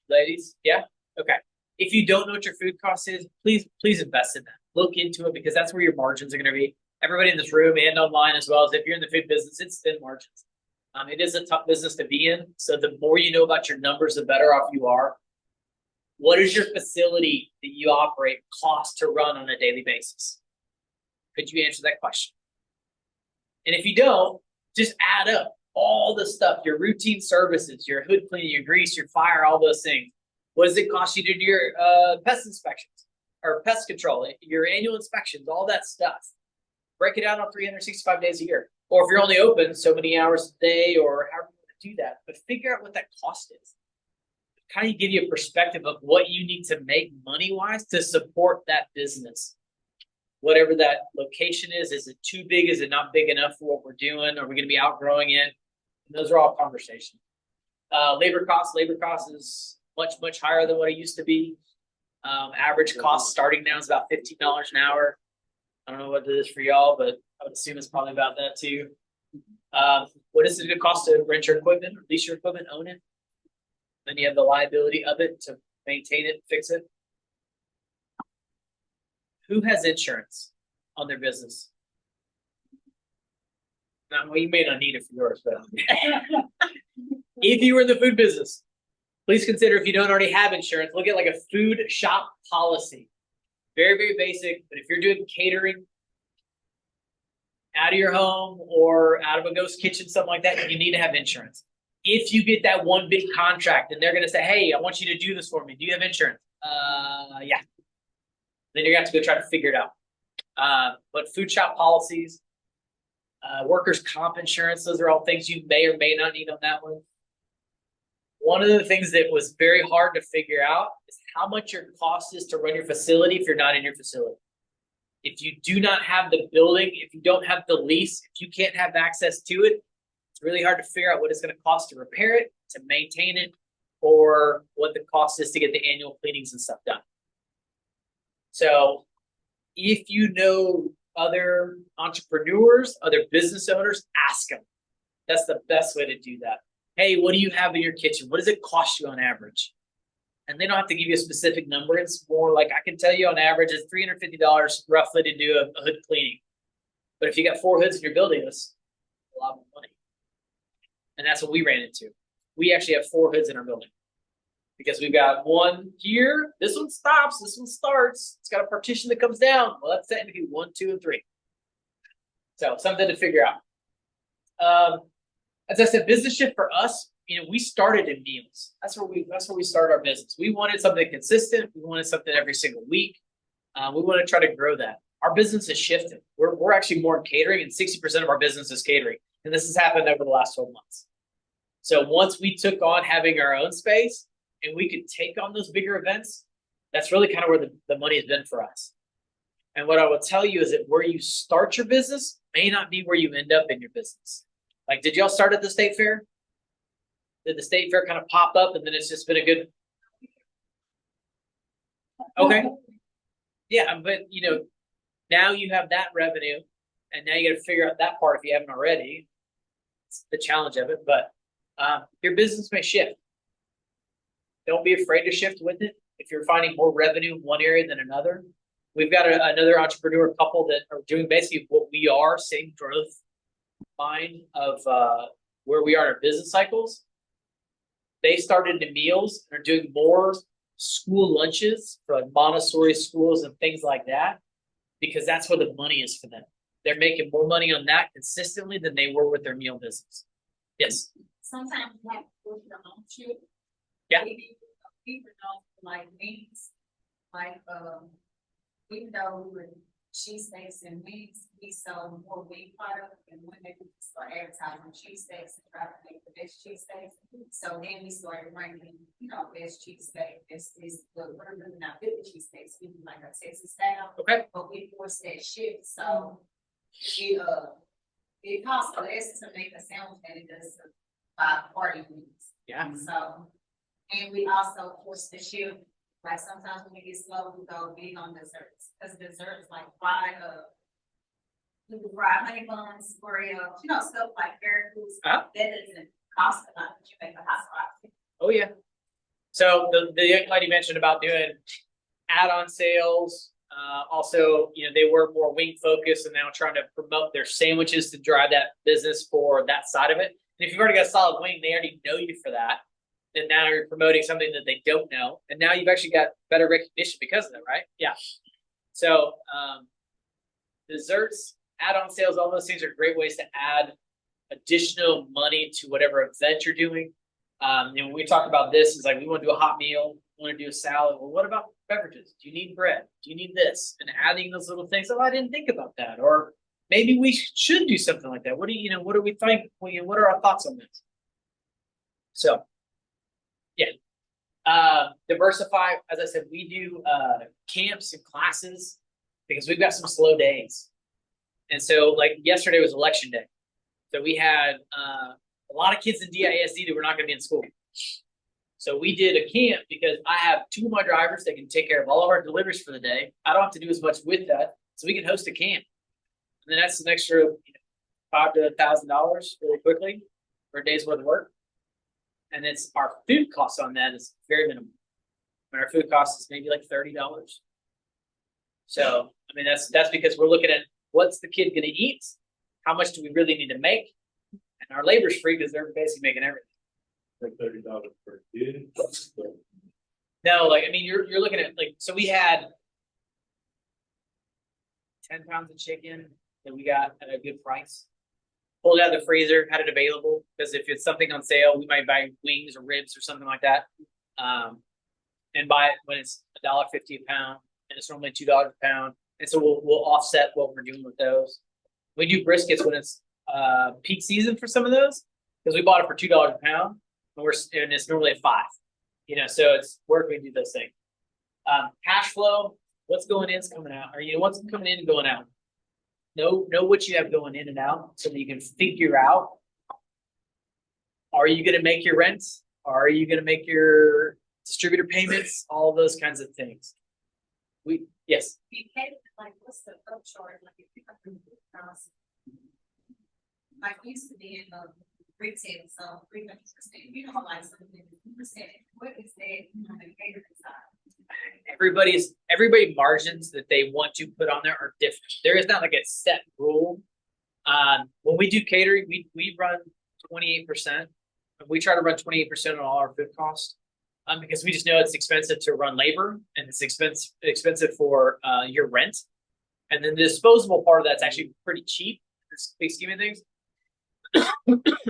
Ladies? Yeah? Okay. If you don't know what your food cost is, please invest in that. Look into it, because that's where your margins are going to be. Everybody in this room and online, as well as if you're in the food business, it's thin margins. It is a tough business to be in. So the more you know about your numbers, the better off you are. What does your facility that you operate cost to run on a daily basis? Could you answer that question? And if you don't, just add up all the stuff, your routine services, your hood cleaning, your grease, your fire, all those things. What does it cost you to do your pest inspections or pest control, your annual inspections, all that stuff? Break it out on 365 days a year. Or if you're only open so many hours a day, or however you want to do that, but figure out what that cost is. Kind of give you a perspective of what you need to make money-wise to support that business. Whatever that location is it too big? Is it not big enough for what we're doing? Are we going to be outgrowing it? And those are all conversations. Labor cost is much, much higher than what it used to be. Average cost starting now is about $15 an hour. I don't know what it is for y'all, but I would assume it's probably about that too. What is it going to cost to rent your equipment, or lease your equipment, own it? Then you have the liability of it to maintain it, fix it. Who has insurance on their business? Now, well, you may not need it for yours, but if you were in the food business, please consider, if you don't already have insurance, look at like a food shop policy. Very, very basic, but if you're doing catering out of your home or out of a ghost kitchen, something like that, you need to have insurance. If you get that one big contract and they're going to say, hey, I want you to do this for me, do you have insurance? Yeah. Then you're going to have to go try to figure it out. But food shop policies, workers' comp insurance, those are all things you may or may not need on that one. One of the things that was very hard to figure out is how much your cost is to run your facility if you're not in your facility. If you do not have the building, if you don't have the lease, if you can't have access to it, it's really hard to figure out what it's going to cost to repair it, to maintain it, or what the cost is to get the annual cleanings and stuff done. So if you know other entrepreneurs, other business owners, ask them. That's the best way to do that. Hey, what do you have in your kitchen? What does it cost you on average? And they don't have to give you a specific number. It's more like, I can tell you on average, it's $350 roughly to do a hood cleaning. But if you got 4 hoods in your building, that's a lot more money. And that's what we ran into. We actually have 4 hoods in our building. Because we've got one here, this one stops, this one starts. It's got a partition that comes down. Well, that's technically 1, 2, and 3. So something to figure out. As I said, business shift for us, we started in meals. That's where we started our business. We wanted something consistent. We wanted something every single week. We want to try to grow that. Our business has shifted. We're actually more in catering, and 60% of our business is catering. And this has happened over the last 12 months. So once we took on having our own space and we could take on those bigger events, that's really kind of where the money has been for us. And what I will tell you is that where you start your business may not be where you end up in your business. Like, did y'all start at the state fair? Did the state fair kind of pop up and then it's just been a good? Okay. Yeah, but now you have that revenue, and now you got to figure out that part if you haven't already. It's the challenge of it, but your business may shift. Don't be afraid to shift with it. If you're finding more revenue in one area than another, we've got another entrepreneur couple that are doing basically what we are, same growth line of where we are in our business cycles. They started in meals and are doing more school lunches for like Montessori schools and things like that, because that's where the money is for them. They're making more money on that consistently than they were with their meal business. Yes. Sometimes you have to go to the home shoot. Yeah. people don't like wings, like, even though we were cheesesteaks and wings, we sell more wing product, and when they start advertising cheesesteaks and try to make the best cheesesteaks. So then we started ranking, best cheesesteak, this is, we're really not good at cheesesteaks, we do like a Texas style. Okay. But we forced that shift, so it costs less to make a sandwich than it does to buy party wings. Yeah. So, and we also force the shift. Like sometimes when we get slow, we go big on desserts, because desserts like fried, we do fried honey buns, Oreos, stuff like very foods. Uh-huh. That doesn't cost a lot, but you make a hot spot. Oh, yeah. So the young lady mentioned about doing add-on sales. Also, they were more wing focused and now trying to promote their sandwiches to drive that business for that side of it. And if you've already got a solid wing, they already know you for that. And now you're promoting something that they don't know. And now you've actually got better recognition because of that, right? Yeah. So desserts, add-on sales, all those things are great ways to add additional money to whatever event you're doing. When we talk about this, it's like we want to do a hot meal, we want to do a salad. Well, what about beverages? Do you need bread? Do you need this? And adding those little things. Oh, I didn't think about that. Or maybe we should do something like that. What do we think? What are our thoughts on this? So, yeah. Diversify. As I said, we do camps and classes because we've got some slow days. And so, like yesterday was election day. So we had a lot of kids in DISD that were not going to be in school. So we did a camp because I have two of my drivers that can take care of all of our deliveries for the day. I don't have to do as much with that. So we can host a camp. And then that's an extra $500 to $1,000 really quickly for a day's worth of work. And it's our food cost on that is very minimal. And our food cost is maybe like $30. So, I mean, that's because we're looking at what's the kid going to eat? How much do we really need to make? And our labor's free because they're basically making everything. Like $30 per kid. No, I mean, you're looking at so we had 10 pounds of chicken that we got at a good price. Pulled it out of the freezer, had it available because if it's something on sale, we might buy wings or ribs or something like that, and buy it when it's $1.50 a pound, and it's normally $2 a pound. And so we'll offset what we're doing with those. We do briskets when it's peak season for some of those because we bought it for $2 a pound, and it's normally at $5. So it's worth we do those things. Cash flow, what's going in is coming out, or what's coming in and going out. Know what you have going in and out so that you can figure out, are you going to make your rent? Are you going to make your distributor payments? All those kinds of things. Yes. Like, what's the upcharge? Like, if you have to like used to be in the retail, so 300%, like something 2%. What is that on the catering side? Everybody margins that they want to put on there are different. There is not like a set rule. When we do catering, we run 28%. We try to run 28% on all our food costs. Because we just know it's expensive to run labor and it's expensive for your rent. And then the disposable part of that's actually pretty cheap in this big scheme of things.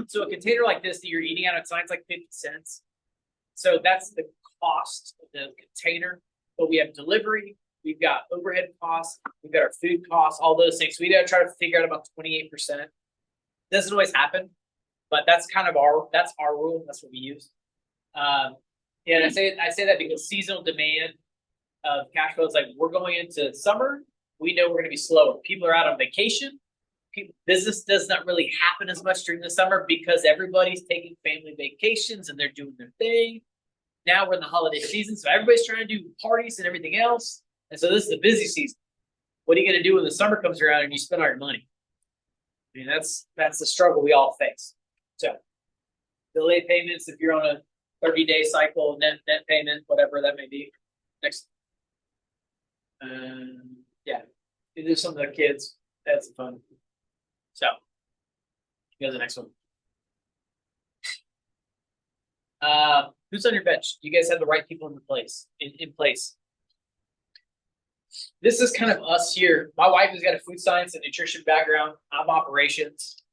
So a container like this that you're eating out of sign's like 50 cents. So that's the cost of the container. But we have delivery, we've got overhead costs, we've got our food costs, all those things. So we gotta try to figure out about 28%. Doesn't always happen, but that's kind of our rule. That's what we use. And I say that because seasonal demand of cash flow is like we're going into summer. We know we're going to be slower. People are out on vacation. Business does not really happen as much during the summer because everybody's taking family vacations and they're doing their thing. Now we're in the holiday season, so everybody's trying to do parties and everything else. And so this is the busy season. What are you going to do when the summer comes around and you spend all your money? I mean, that's the struggle we all face. So delay payments if you're on a 30-day cycle, net payment, whatever that may be. Next. Yeah, we do some of the kids. That's fun. So, here's the next one. Who's on your bench? Do you guys have the right people in place? In place. This is kind of us here. My wife has got a food science and nutrition background. I'm operations.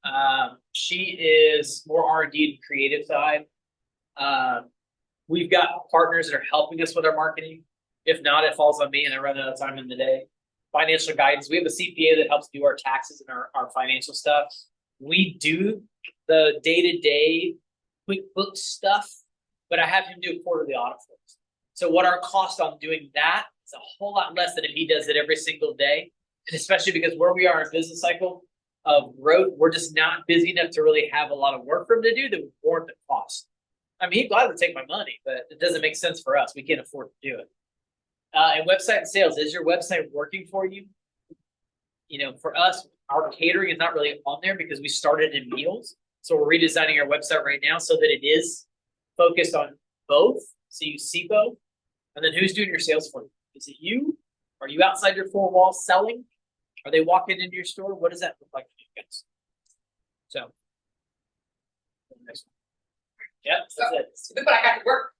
She is more R&D and creative side. We've got partners that are helping us with our marketing. If not, it falls on me and I run out of time in the day. Financial guidance. We have a CPA that helps do our taxes and our financial stuff. We do the day-to-day QuickBooks stuff, but I have him do a quarterly audit for us. So what our cost on doing that is a whole lot less than if he does it every single day. And especially because where we are in business cycle of growth, we're just not busy enough to really have a lot of work for him to do that would warrant the cost. I mean, he'd gladly take my money, but it doesn't make sense for us. We can't afford to do it. And website and sales, is your website working for you? You know, for us, our catering is not really on there because we started in meals. So we're redesigning our website right now so that it is focused on both. So you see both. And then who's doing your sales for you? Is it you? Are you outside your four walls selling? Are they walking into your store? What does that look like for you guys? So, next one. Yeah, that's it. Look what I got to work.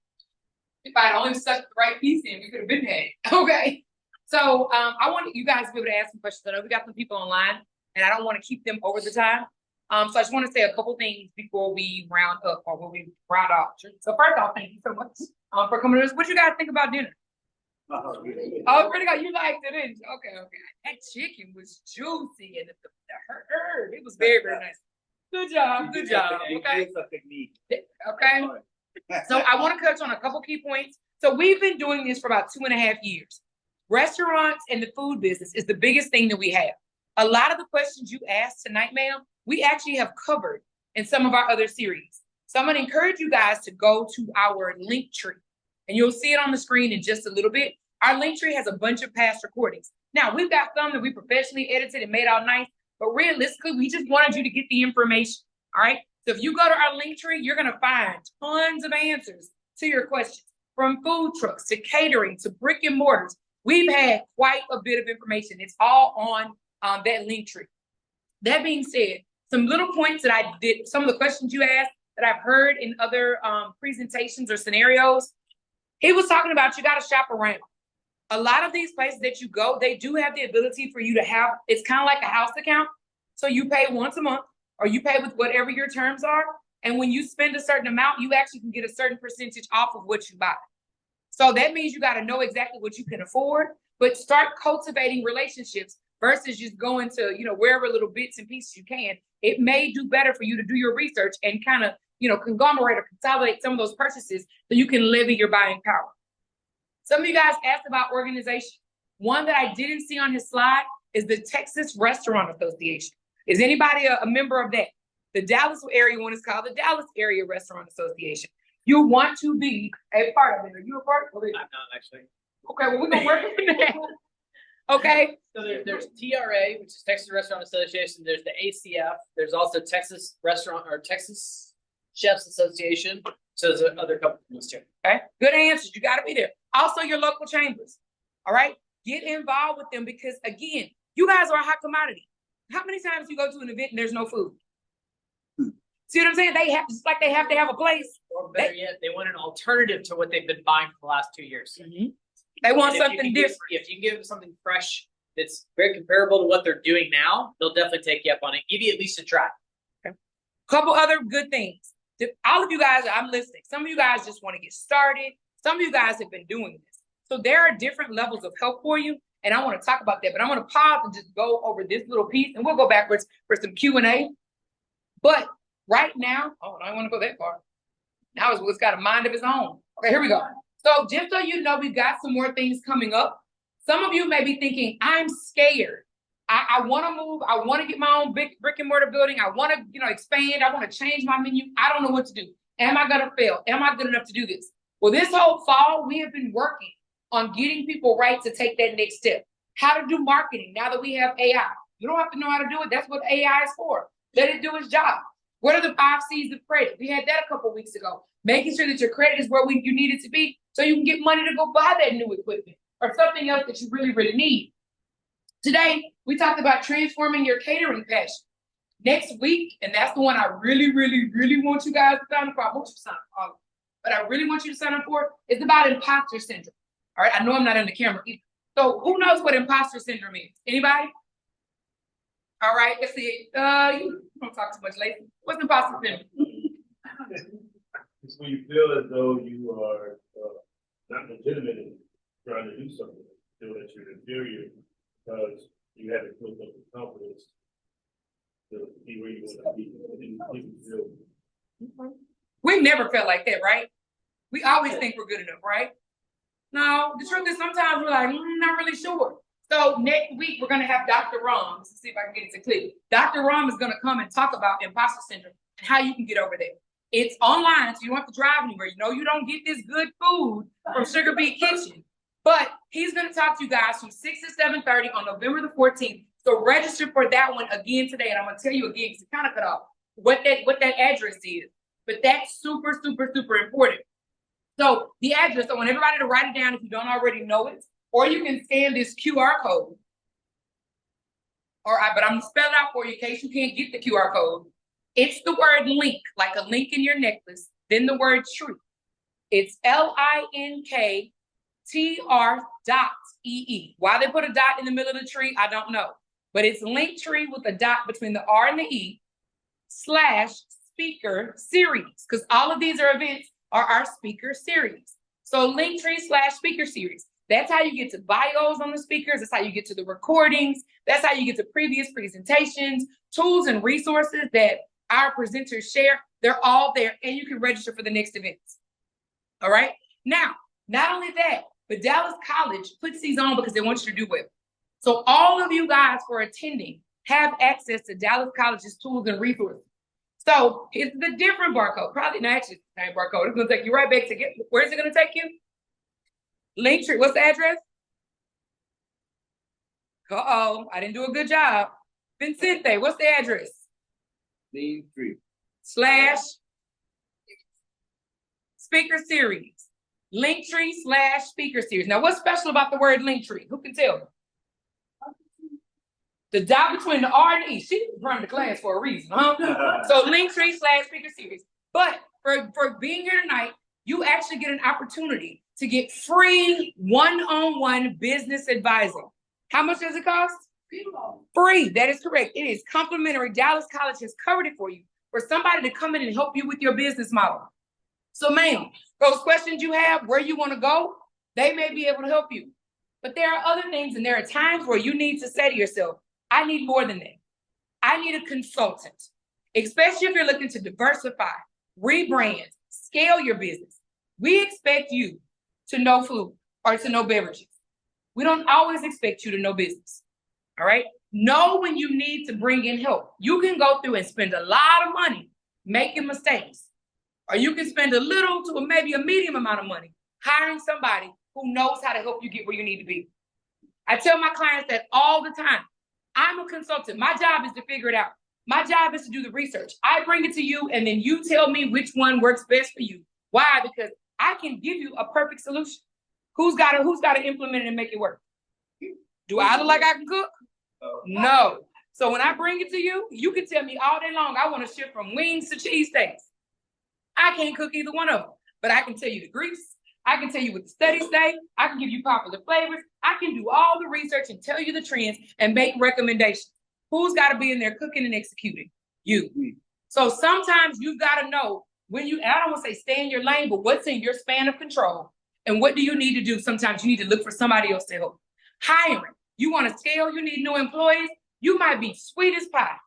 If I had only stuck the right piece in, we could have been paid. Okay. So I want you guys to be able to ask some questions. I know we got some people online and I don't want to keep them over the time. So I just want to say a couple things before we round up or when we round off. So first off, thank you so much for coming to us. What you guys think about dinner? Oh, pretty good. You liked it, didn't you? Okay, okay. That chicken was juicy and the herb, it was very, very nice. Good job, good job. Okay. Okay. So I want to touch on a couple key points. So we've been doing this for about 2.5 years. Restaurants and the food business is the biggest thing that we have. A lot of the questions you asked tonight, ma'am, we actually have covered in some of our other series. So I'm going to encourage you guys to go to our link tree and you'll see it on the screen in just a little bit. Our link tree has a bunch of past recordings. Now we've got some that we professionally edited and made all nice, but realistically, we just wanted you to get the information. All right. So if you go to our link tree, you're going to find tons of answers to your questions, from food trucks to catering to brick and mortars. We've had quite a bit of information. It's all on that link tree. That being said, some little points that I did, some of the questions you asked that I've heard in other presentations or scenarios, he was talking about you got to shop around. A lot of these places that you go, they do have the ability for you to have, it's kind of like a house account. So you pay once a month or you pay with whatever your terms are. And when you spend a certain amount, you actually can get a certain percentage off of what you buy. So that means you got to know exactly what you can afford, but start cultivating relationships versus just going to, you know, wherever little bits and pieces you can. It may do better for you to do your research and kind of, you know, conglomerate or consolidate some of those purchases so you can levy your buying power. Some of you guys asked about organization. One that I didn't see on his slide is the Texas Restaurant Association. Is anybody a member of that? The Dallas area one is called the Dallas Area Restaurant Association. You want to be a part of it. Are you a part of it? I'm not actually. Okay, well, we're going to work on that. Okay. So there's TRA, which is Texas Restaurant Association. There's the ACF. There's also Texas Restaurant or Texas Chefs Association. So there's another couple of those too. Okay. Good answers. You got to be there. Also, your local chambers. All right. Get involved with them because, again, you guys are a hot commodity. How many times you go to an event and there's no food? See what I'm saying? They have, just like they have to have a place. Or better yet, they want an alternative to what they've been buying for the last 2 years. Mm-hmm. They want something different. If you can give them something fresh that's very comparable to what they're doing now, they'll definitely take you up on it. Give you at least a try. Okay. Couple other good things. All of you guys, I'm listening. Some of you guys just want to get started. Some of you guys have been doing this. So there are different levels of help for you. And I want to talk about that, but I'm going to pause and just go over this little piece and we'll go backwards for some Q&A. But right now, oh, I don't want to go that far. Now it's got a mind of its own. Okay, here we go. So just so you know, we've got some more things coming up. Some of you may be thinking, I'm scared. I want to move. I want to get my own big brick and mortar building. I want to, expand. I want to change my menu. I don't know what to do. Am I going to fail? Am I good enough to do this? Well, this whole fall, we have been working on getting people right to take that next step. How to do marketing now that we have AI. You don't have to know how to do it. That's what AI is for. Let it do its job. What are the 5 C's of credit? We had that a couple of weeks ago. Making sure that your credit is where you need it to be so you can get money to go buy that new equipment or something else that you really, really need. Today, we talked about transforming your catering passion. Next week, and that's the one I really, really, really want you guys to sign up for. I want you to sign up for, but I really want you to sign up for. It's about imposter syndrome. All right, I know I'm not on the camera either. So who knows what imposter syndrome is? Anybody? All right, let's see. You don't talk too much later. What's imposter syndrome? It's when you feel as though you are not legitimate in trying to do something, feel that you're inferior because you haven't built up the confidence to be where you want to be. And people feel We've never felt like that, right? We always think we're good enough, right? No, the truth is sometimes we're like, not really sure. So next week we're gonna have Dr. Rom. Let's see if I can get it to click. Dr. Rom is gonna come and talk about imposter syndrome and how you can get over there. It's online, so you don't have to drive anywhere. You know you don't get this good food from Sugar Beet Kitchen. But he's gonna talk to you guys from 6 to 7:30 on November the 14th. So register for that one again today. And I'm gonna tell you again, because it kind of cut off what that address is. But that's super, super, super important. So the address, I want everybody to write it down if you don't already know it, or you can scan this QR code. But I'm gonna spell it out for you in case you can't get the QR code. It's the word link, like a link in your necklace, then the word tree. It's LINKTR.EE. Why they put a dot in the middle of the tree, I don't know. But it's Linktree with a dot between the R and the E /speaker series, because all of these are events are our speaker series. So Linktree/speaker series. That's how you get to bios on the speakers. That's how you get to the recordings. That's how you get to previous presentations, tools and resources that our presenters share. They're all there, and you can register for the next events. All right. Now, not only that, but Dallas College puts these on because they want you to do well. So all of you guys for attending have access to Dallas College's tools and resources. So it's the different barcode, probably not actually the same barcode. It's gonna take you right back to where's it gonna take you? Linktree, what's the address? Uh-oh, I didn't do a good job. Vincente, what's the address? Linktree. /speaker series. Linktree/speaker series. Now, what's special about the word Linktree? Who can tell me? The dot between the R and the E. She running the class for a reason, huh? So Linktree/speaker series. But for being here tonight, you actually get an opportunity to get free one-on-one business advising. How much does it cost? Free. That is correct. It is complimentary. Dallas College has covered it for you, for somebody to come in and help you with your business model. So, ma'am, those questions you have, where you want to go, they may be able to help you. But there are other things, and there are times where you need to say to yourself, I need more than that. I need a consultant, especially if you're looking to diversify, rebrand, scale your business. We expect you to know food or to know beverages. We don't always expect you to know business. All right. Know when you need to bring in help. You can go through and spend a lot of money making mistakes, or you can spend a little to maybe a medium amount of money hiring somebody who knows how to help you get where you need to be. I tell my clients that all the time. I'm a consultant. My job is to figure it out. My job is to do the research. I bring it to you, and then you tell me which one works best for you. Why? Because I can give you a perfect solution. Who's got to implement it and make it work? Do I look like I can cook? No. So when I bring it to you, you can tell me all day long, I want to shift from wings to cheesesteaks. I can't cook either one of them, but I can tell you the grease. I can tell you what the studies say. I can give you popular flavors. I can do all the research and tell you the trends and make recommendations. Who's got to be in there cooking and executing? You. So sometimes you've got to know when you, and I don't want to say stay in your lane, but what's in your span of control and what do you need to do? Sometimes you need to look for somebody else to help. Hiring. You want to scale, you need new employees. You might be sweet as pie.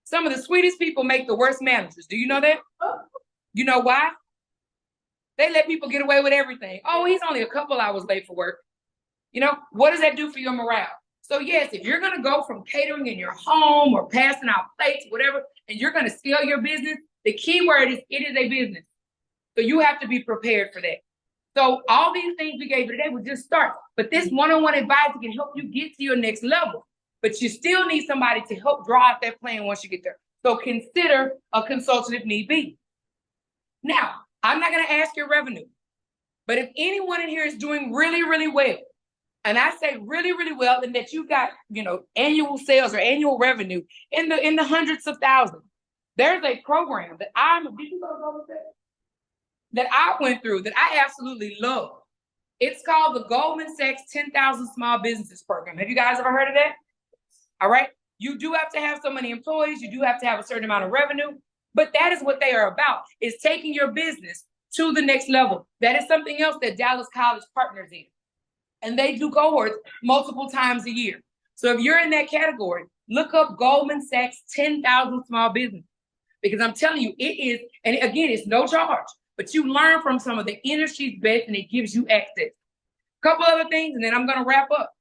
Some of the sweetest people make the worst managers. Do you know that? You know why? They let people get away with everything. Oh, he's only a couple hours late for work. You know, what does that do for your morale? So yes, if you're going to go from catering in your home or passing out plates, whatever, and you're going to scale your business, the key word is it is a business. So you have to be prepared for that. So all these things we gave you today will just start. But this one-on-one advice can help you get to your next level. But you still need somebody to help draw out that plan once you get there. So consider a consultant if need be. Now, I'm not going to ask your revenue, but if anyone in here is doing really, really well, and I say really, really well, and that you got, annual sales or annual revenue in the hundreds of thousands, there's a program that that I went through that I absolutely love. It's called the Goldman Sachs 10,000 Small Businesses Program. Have you guys ever heard of that? All right. You do have to have so many employees. You do have to have a certain amount of revenue. But that is what they are about, is taking your business to the next level. That is something else that Dallas College partners in. And they do cohorts multiple times a year. So if you're in that category, look up Goldman Sachs 10,000 Small Business. Because I'm telling you, it is, and again, it's no charge, but you learn from some of the industry's best and it gives you access. Couple other things, and then I'm gonna wrap up.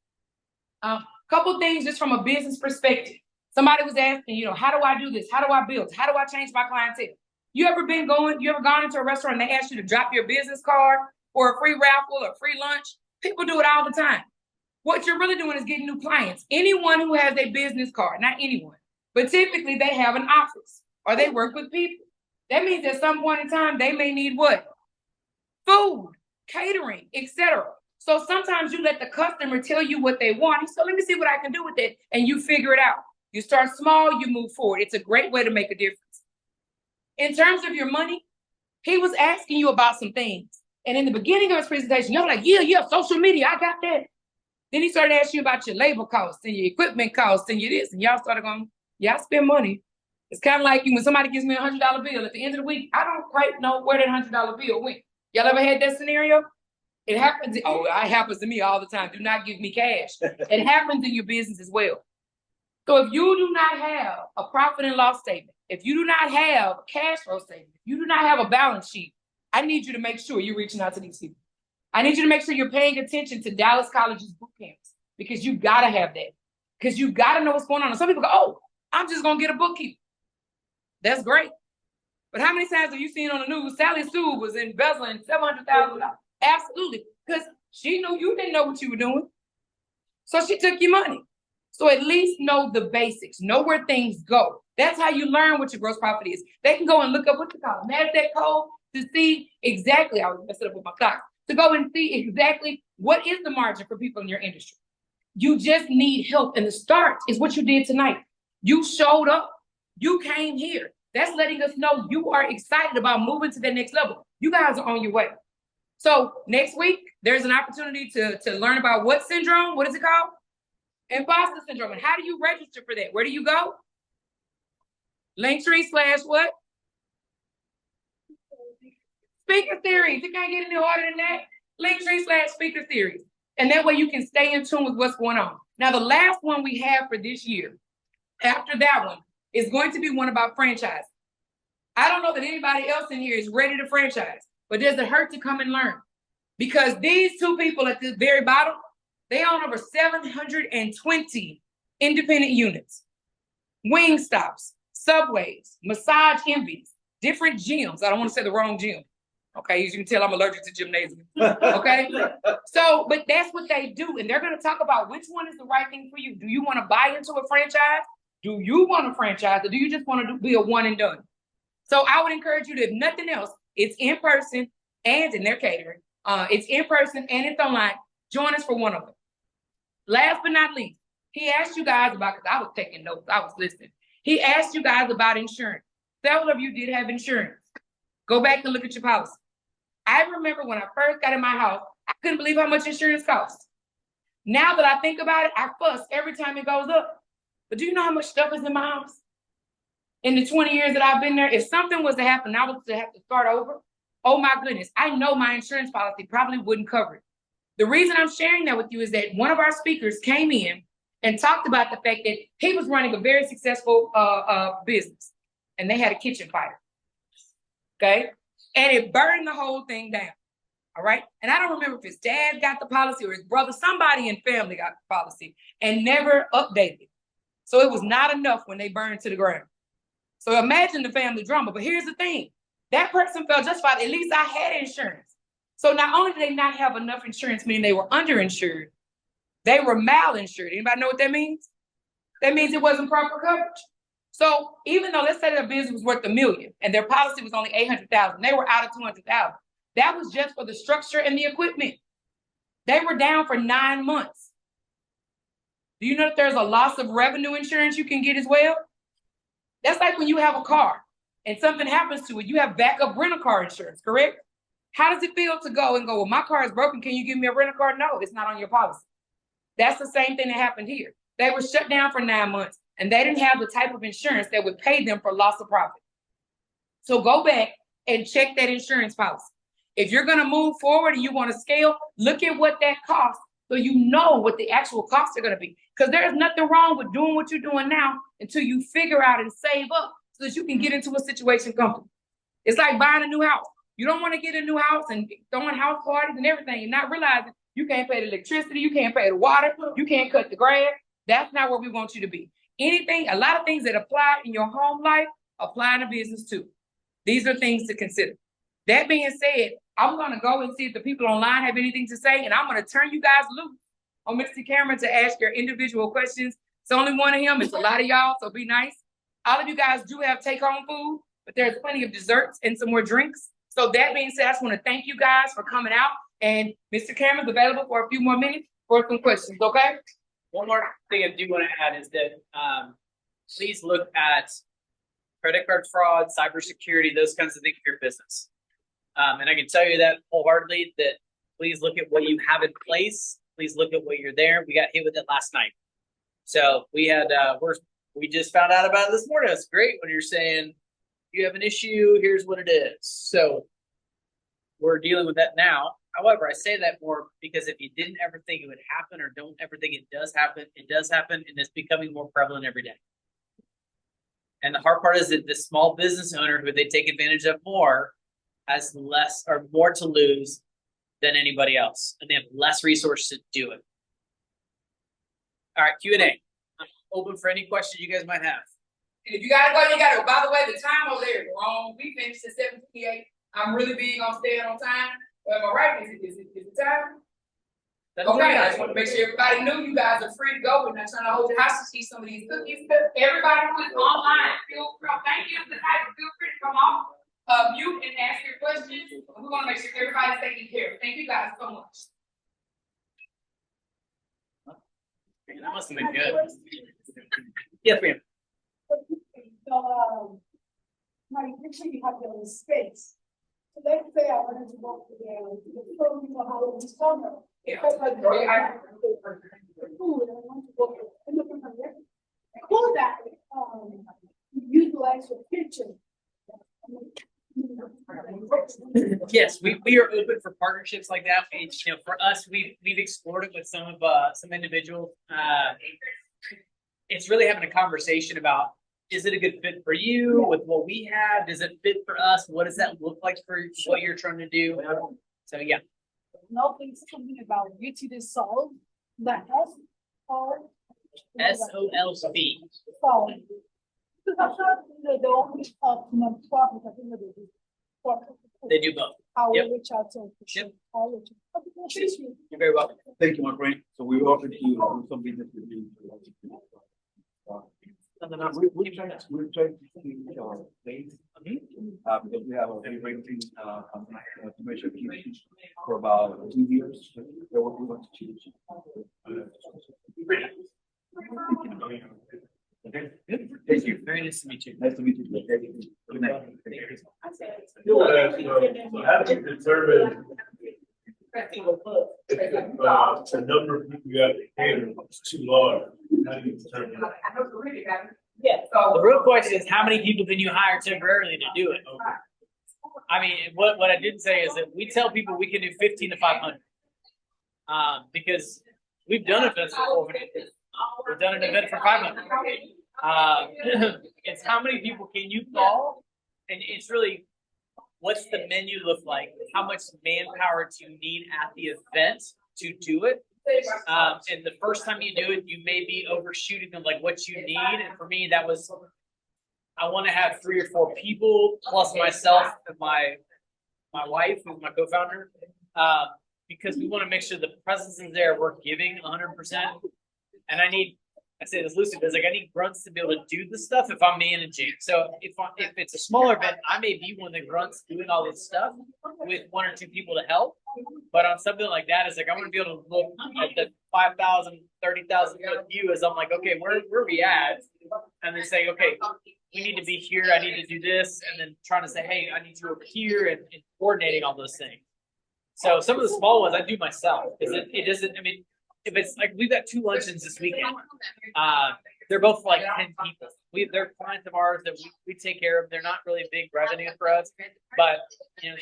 Couple things just from a business perspective. Somebody was asking, you know, how do I do this? How do I build? How do I change my clientele? You ever gone into a restaurant and they ask you to drop your business card or a free raffle or free lunch? People do it all the time. What you're really doing is getting new clients. Anyone who has a business card, not anyone, but typically they have an office or they work with people. That means at some point in time, they may need what? Food, catering, etc. So sometimes you let the customer tell you what they want. So let me see what I can do with it. And you figure it out. You start small, you move forward. It's a great way to make a difference. In terms of your money, he was asking you about some things. And in the beginning of his presentation, you're like, yeah, social media, I got that. Then he started asking you about your labor costs and your equipment costs and your this. And y'all started going, yeah, I spend money. It's kind of like when somebody gives me $100 bill at the end of the week, I don't quite know where that $100 bill went. Y'all ever had that scenario? It happens. It happens to me all the time. Do not give me cash. It happens in your business as well. So if you do not have a profit and loss statement, if you do not have a cash flow statement, if you do not have a balance sheet, I need you to make sure you're reaching out to these people. I need you to make sure you're paying attention to Dallas College's boot camps because you got to have that. Because you got to know what's going on. And some people go, oh, I'm just going to get a bookkeeper. That's great. But how many times have you seen on the news, Sally Sue was embezzling $700,000? Absolutely. Because she knew you didn't know what you were doing. So she took your money. So at least know the basics. Know where things go. That's how you learn what your gross profit is. They can go and look up what you call NASDAQ code to see exactly, I was messing up with my clock, to go and see exactly what is the margin for people in your industry. You just need help. And the start is what you did tonight. You showed up. You came here. That's letting us know you are excited about moving to the next level. You guys are on your way. So next week, there's an opportunity to learn about what syndrome, what is it called? Imposter syndrome. And how do you register for that? Where do you go? Linktree / what? Speaker Series. You can't get any harder than that. Linktree / Speaker Series. And that way you can stay in tune with what's going on. Now, the last one we have for this year, after that one, is going to be one about franchise. I don't know that anybody else in here is ready to franchise, but does it hurt to come and learn? Because these two people at the very bottom, they own over 720 independent units, wing stops, subways, massage envies, different gyms. I don't want to say the wrong gym. Okay, as you can tell, I'm allergic to gymnasium. Okay, so, but that's what they do. And they're going to talk about which one is the right thing for you. Do you want to buy into a franchise? Do you want a franchise, or do you just want to be a one and done? So I would encourage you to, if nothing else, it's in person and in their catering. It's in person and it's online. Join us for one of them. Last but not least, he asked you guys about, because I was taking notes, I was listening. He asked you guys about insurance. Several of you did have insurance. Go back and look at your policy. I remember when I first got in my house, I couldn't believe how much insurance costs. Now that I think about it, I fuss every time it goes up. But do you know how much stuff is in my house? In the 20 years that I've been there, if something was to happen, I was to have to start over. Oh my goodness, I know my insurance policy probably wouldn't cover it. The reason I'm sharing that with you is that one of our speakers came in and talked about the fact that he was running a very successful business and they had a kitchen fire. Okay. And it burned the whole thing down. All right. And I don't remember if his dad got the policy or his brother, somebody in family got the policy and never updated it. So it was not enough when they burned to the ground. So imagine the family drama. But here's the thing. That person felt justified. At least I had insurance. So not only did they not have enough insurance, meaning they were underinsured, they were malinsured. Anybody know what that means? That means it wasn't proper coverage. So even though, let's say their business was worth $1 million and their policy was only $800,000, they were out of $200,000. That was just for the structure and the equipment. They were down for 9 months. Do you know that there's a loss of revenue insurance you can get as well? That's like when you have a car and something happens to it, you have backup rental car insurance, correct? How does it feel to go and go, well, my car is broken, can you give me a rental car? No, it's not on your policy. That's the same thing that happened here. They were shut down for 9 months and they didn't have the type of insurance that would pay them for loss of profit. So go back and check that insurance policy. If you're gonna move forward and you wanna scale, look at what that costs, so you know what the actual costs are gonna be. Because there's nothing wrong with doing what you're doing now until you figure out and save up so that you can get into a situation comfortable. It's like buying a new house. You don't wanna get a new house and throwing house parties and everything and not realizing you can't pay the electricity, you can't pay the water, you can't cut the grass. That's not where we want you to be. A lot of things that apply in your home life apply in a business too. These are things to consider. That being said, I'm gonna go and see if the people online have anything to say, and I'm gonna turn you guys loose on Mr. Cameron to ask your individual questions. It's only one of him, it's a lot of y'all, so be nice. All of you guys do have take-home food, but there's plenty of desserts and some more drinks. So that being said, I just wanna thank you guys for coming out, and Mr. Cameron's available for a few more minutes for some questions, okay? One more thing I do want to add is that please look at credit card fraud, cybersecurity, those kinds of things for your business. And I can tell you that wholeheartedly, that please look at what you have in place. Please look at what you're there. We got hit with it last night. So we had, we just found out about it this morning. It's great when you're saying you have an issue, here's what it is. So we're dealing with that now. However, I say that more because if you didn't ever think it would happen or don't ever think it does happen, and it's becoming more prevalent every day. And the hard part is that the small business owner who they take advantage of more has less or more to lose than anybody else, and they have less resources to do it. All right, Q&A. I'm open for any questions you guys might have. And if you gotta go, you gotta go. By the way, the time over there is wrong. We finished at 7:58. I'm really big on staying on time. Am I right? Is it time? Okay, I just want to make sure everybody knew you guys are free to go. We're not trying to hold your hostage to some of these cookies. Everybody who is online, thank you. Feel free to come off mute and ask your questions. We want to make sure everybody's taken care of. Thank you guys so much. Man, that must have been good. Yes, ma'am. So, my picture you have your space. So let's say I wanted to go to the you know how it is summer. Yeah. Because I food and I want to go cool that utilize your kitchen. Yes, we are open for partnerships like that. It's, you know, for us, we've explored it with some individuals. It's really having a conversation about, is it a good fit for you with what we have? Does it fit for us? What does that look like for what you're trying to do? So yeah. Nothing something about utility solve that SOLV. Solve. Because I'm not the only non-profit, I think They do both. I will Yep. reach out to. Yep. I'll reach out. Okay, thank you. You're very welcome. Thank you, my friend. So we offered to do some business with you. We're trying to see our place. Because we have a very rating, commercial kitchen for about 2 years. So what we want to change. Okay. Thank you. Very nice to meet you. Nice to meet you. Good night. So how do you determine if the number of people you have to cater is too large? How do you determine that? Yeah. The real question is, how many people can you hire temporarily to do it? I mean, what I didn't say is that we tell people we can do 15 to 500. Because we've done events for 400. We've done an event for 500. It's how many people can you call, and it's really, what's the menu look like? How much manpower do you need at the event to do it? And the first time you do it, you may be overshooting them like what you need. And for me, that was, I want to have 3 or 4 people plus myself and my wife, who's my co-founder, because we want to make sure the presence is there. We're giving 100%. And I say this loosely, but it's like I need grunts to be able to do the stuff if I'm managing. So if it's a smaller event, I may be one of the grunts doing all this stuff with 1 or 2 people to help. But on something like that, it's like I want to be able to look at the 5,000, 30,000 foot view as I'm like, okay, where we at? And then say, okay, we need to be here. I need to do this, and then trying to say, hey, I need to go here and coordinating all those things. So some of the small ones I do myself because it doesn't. I mean, if it's like we've got 2 luncheons this weekend, They're both like 10 people. They're clients of ours that we take care of. They're not really big revenue for us, but you know,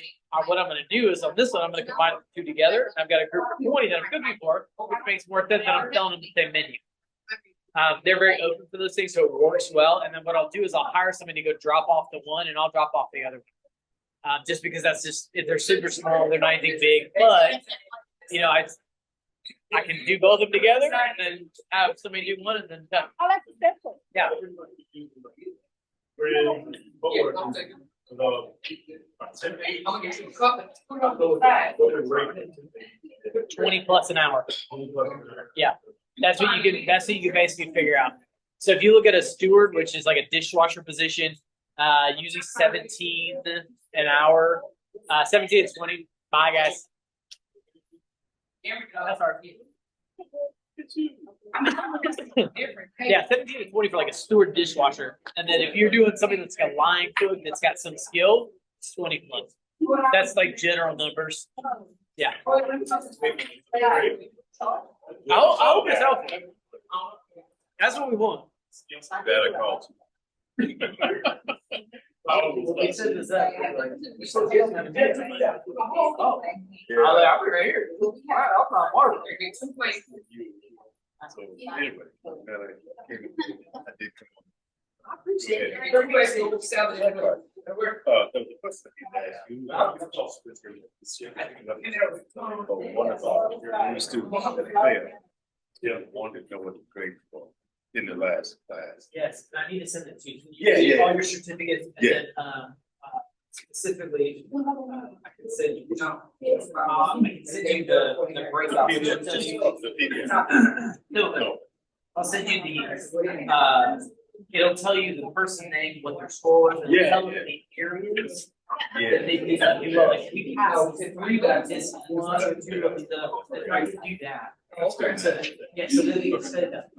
what I'm going to do is on this one, I'm going to combine the two together. I've got a group of 20 that I'm cooking for, which makes more sense than I'm selling them the same menu. They're very open for those things, so it works well. And then what I'll do is I'll hire somebody to go drop off the one, and I'll drop off the other one. Just because that's just, they're super small, they're not anything big, but you know, I can do both of them together and then have somebody do one and then done. Oh, that's simple. Yeah. I'm gonna get you a cup. Put it on the side. 20 plus an hour. Yeah. That's what you can basically figure out. So if you look at a steward, which is like a dishwasher position, usually 17 an hour, 17 to 20. Bye guys. That's our yeah, 17 to 20 for like a steward dishwasher. And then if you're doing something that's got line cook that's got some skill, it's 20 plus. That's like general numbers. Yeah. I hope it's helpful. That's what we want. Better call. I'll be right here. I'll not water. So anyway, I did come on. I appreciate it. The question was salad. The first thing I asked you, one of our students, yeah, wanted to know what the grade for in the last class. Yes, I need to send it to you. Yeah. All your certificates, and then, specifically, I can send you, I can send you the breakout. The PDF. No, I'll send you the, it'll tell you the person name, what their score was, and Yeah, tell you yeah. the areas. Yeah. That they do that. Well, like, we have three that is one or two of the, that try to do that. So, yeah, so then they said that.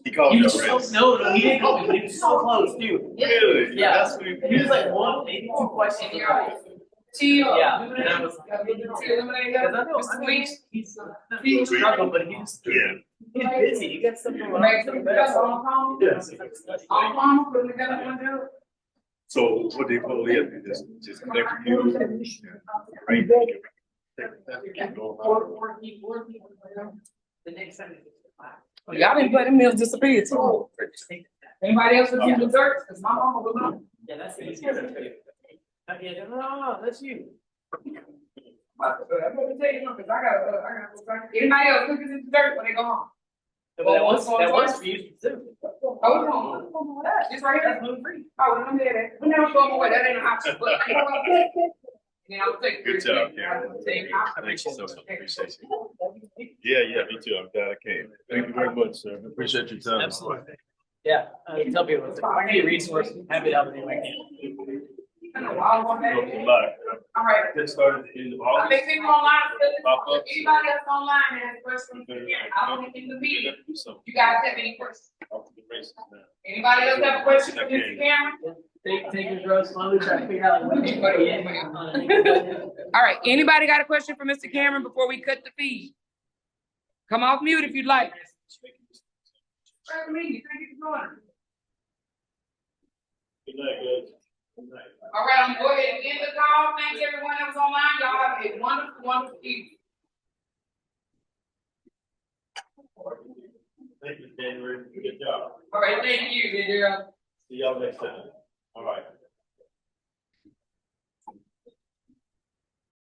He called He me was so, already. no, he didn't call me, but he was so close too. Really? Yeah, That's what he was like one, maybe two questions. Yeah. And I was like, because I know, he's struggled, but he's busy. He got something wrong. So what they call it, just connect you. Right. The next time. Y'all didn't let them meals disappear too. Anybody else with some desserts? Cause my mama will know. Yeah, that's the easiest. Yeah, no, that's you. I'm gonna tell you, cause I gotta. Anybody else cookies and dessert when they go home? That was for you specifically. Oh, it's home. It's right here. Gluten free. Oh, well, I'm there. We never go away. That ain't an option. But yeah, I'll take. Good job, Karen. Thank you so much. Appreciate you. Yeah, me too. I'm glad I came. Thank you very much, sir. Appreciate your time. Absolutely. Yeah, tell people, if I can be a resource, happy to help anyone I can. Okay, bye. All right. Get started in I August. think people online, Pop up. anybody else online has questions, I don't think in the meeting, you guys have any questions? Anybody else have a question for Mr. Cameron? Take your drugs slowly, try to figure out what anybody is. All right, anybody got a question for Mr. Cameron before we cut the feed? Come off mute if you'd like. Good night, guys. Good night. All right, I'm gonna go ahead and end the call. Thanks everyone that was online. Y'all have a wonderful, wonderful evening. Thank you, January. Good job. All right, thank you, dear. See y'all next time. All right.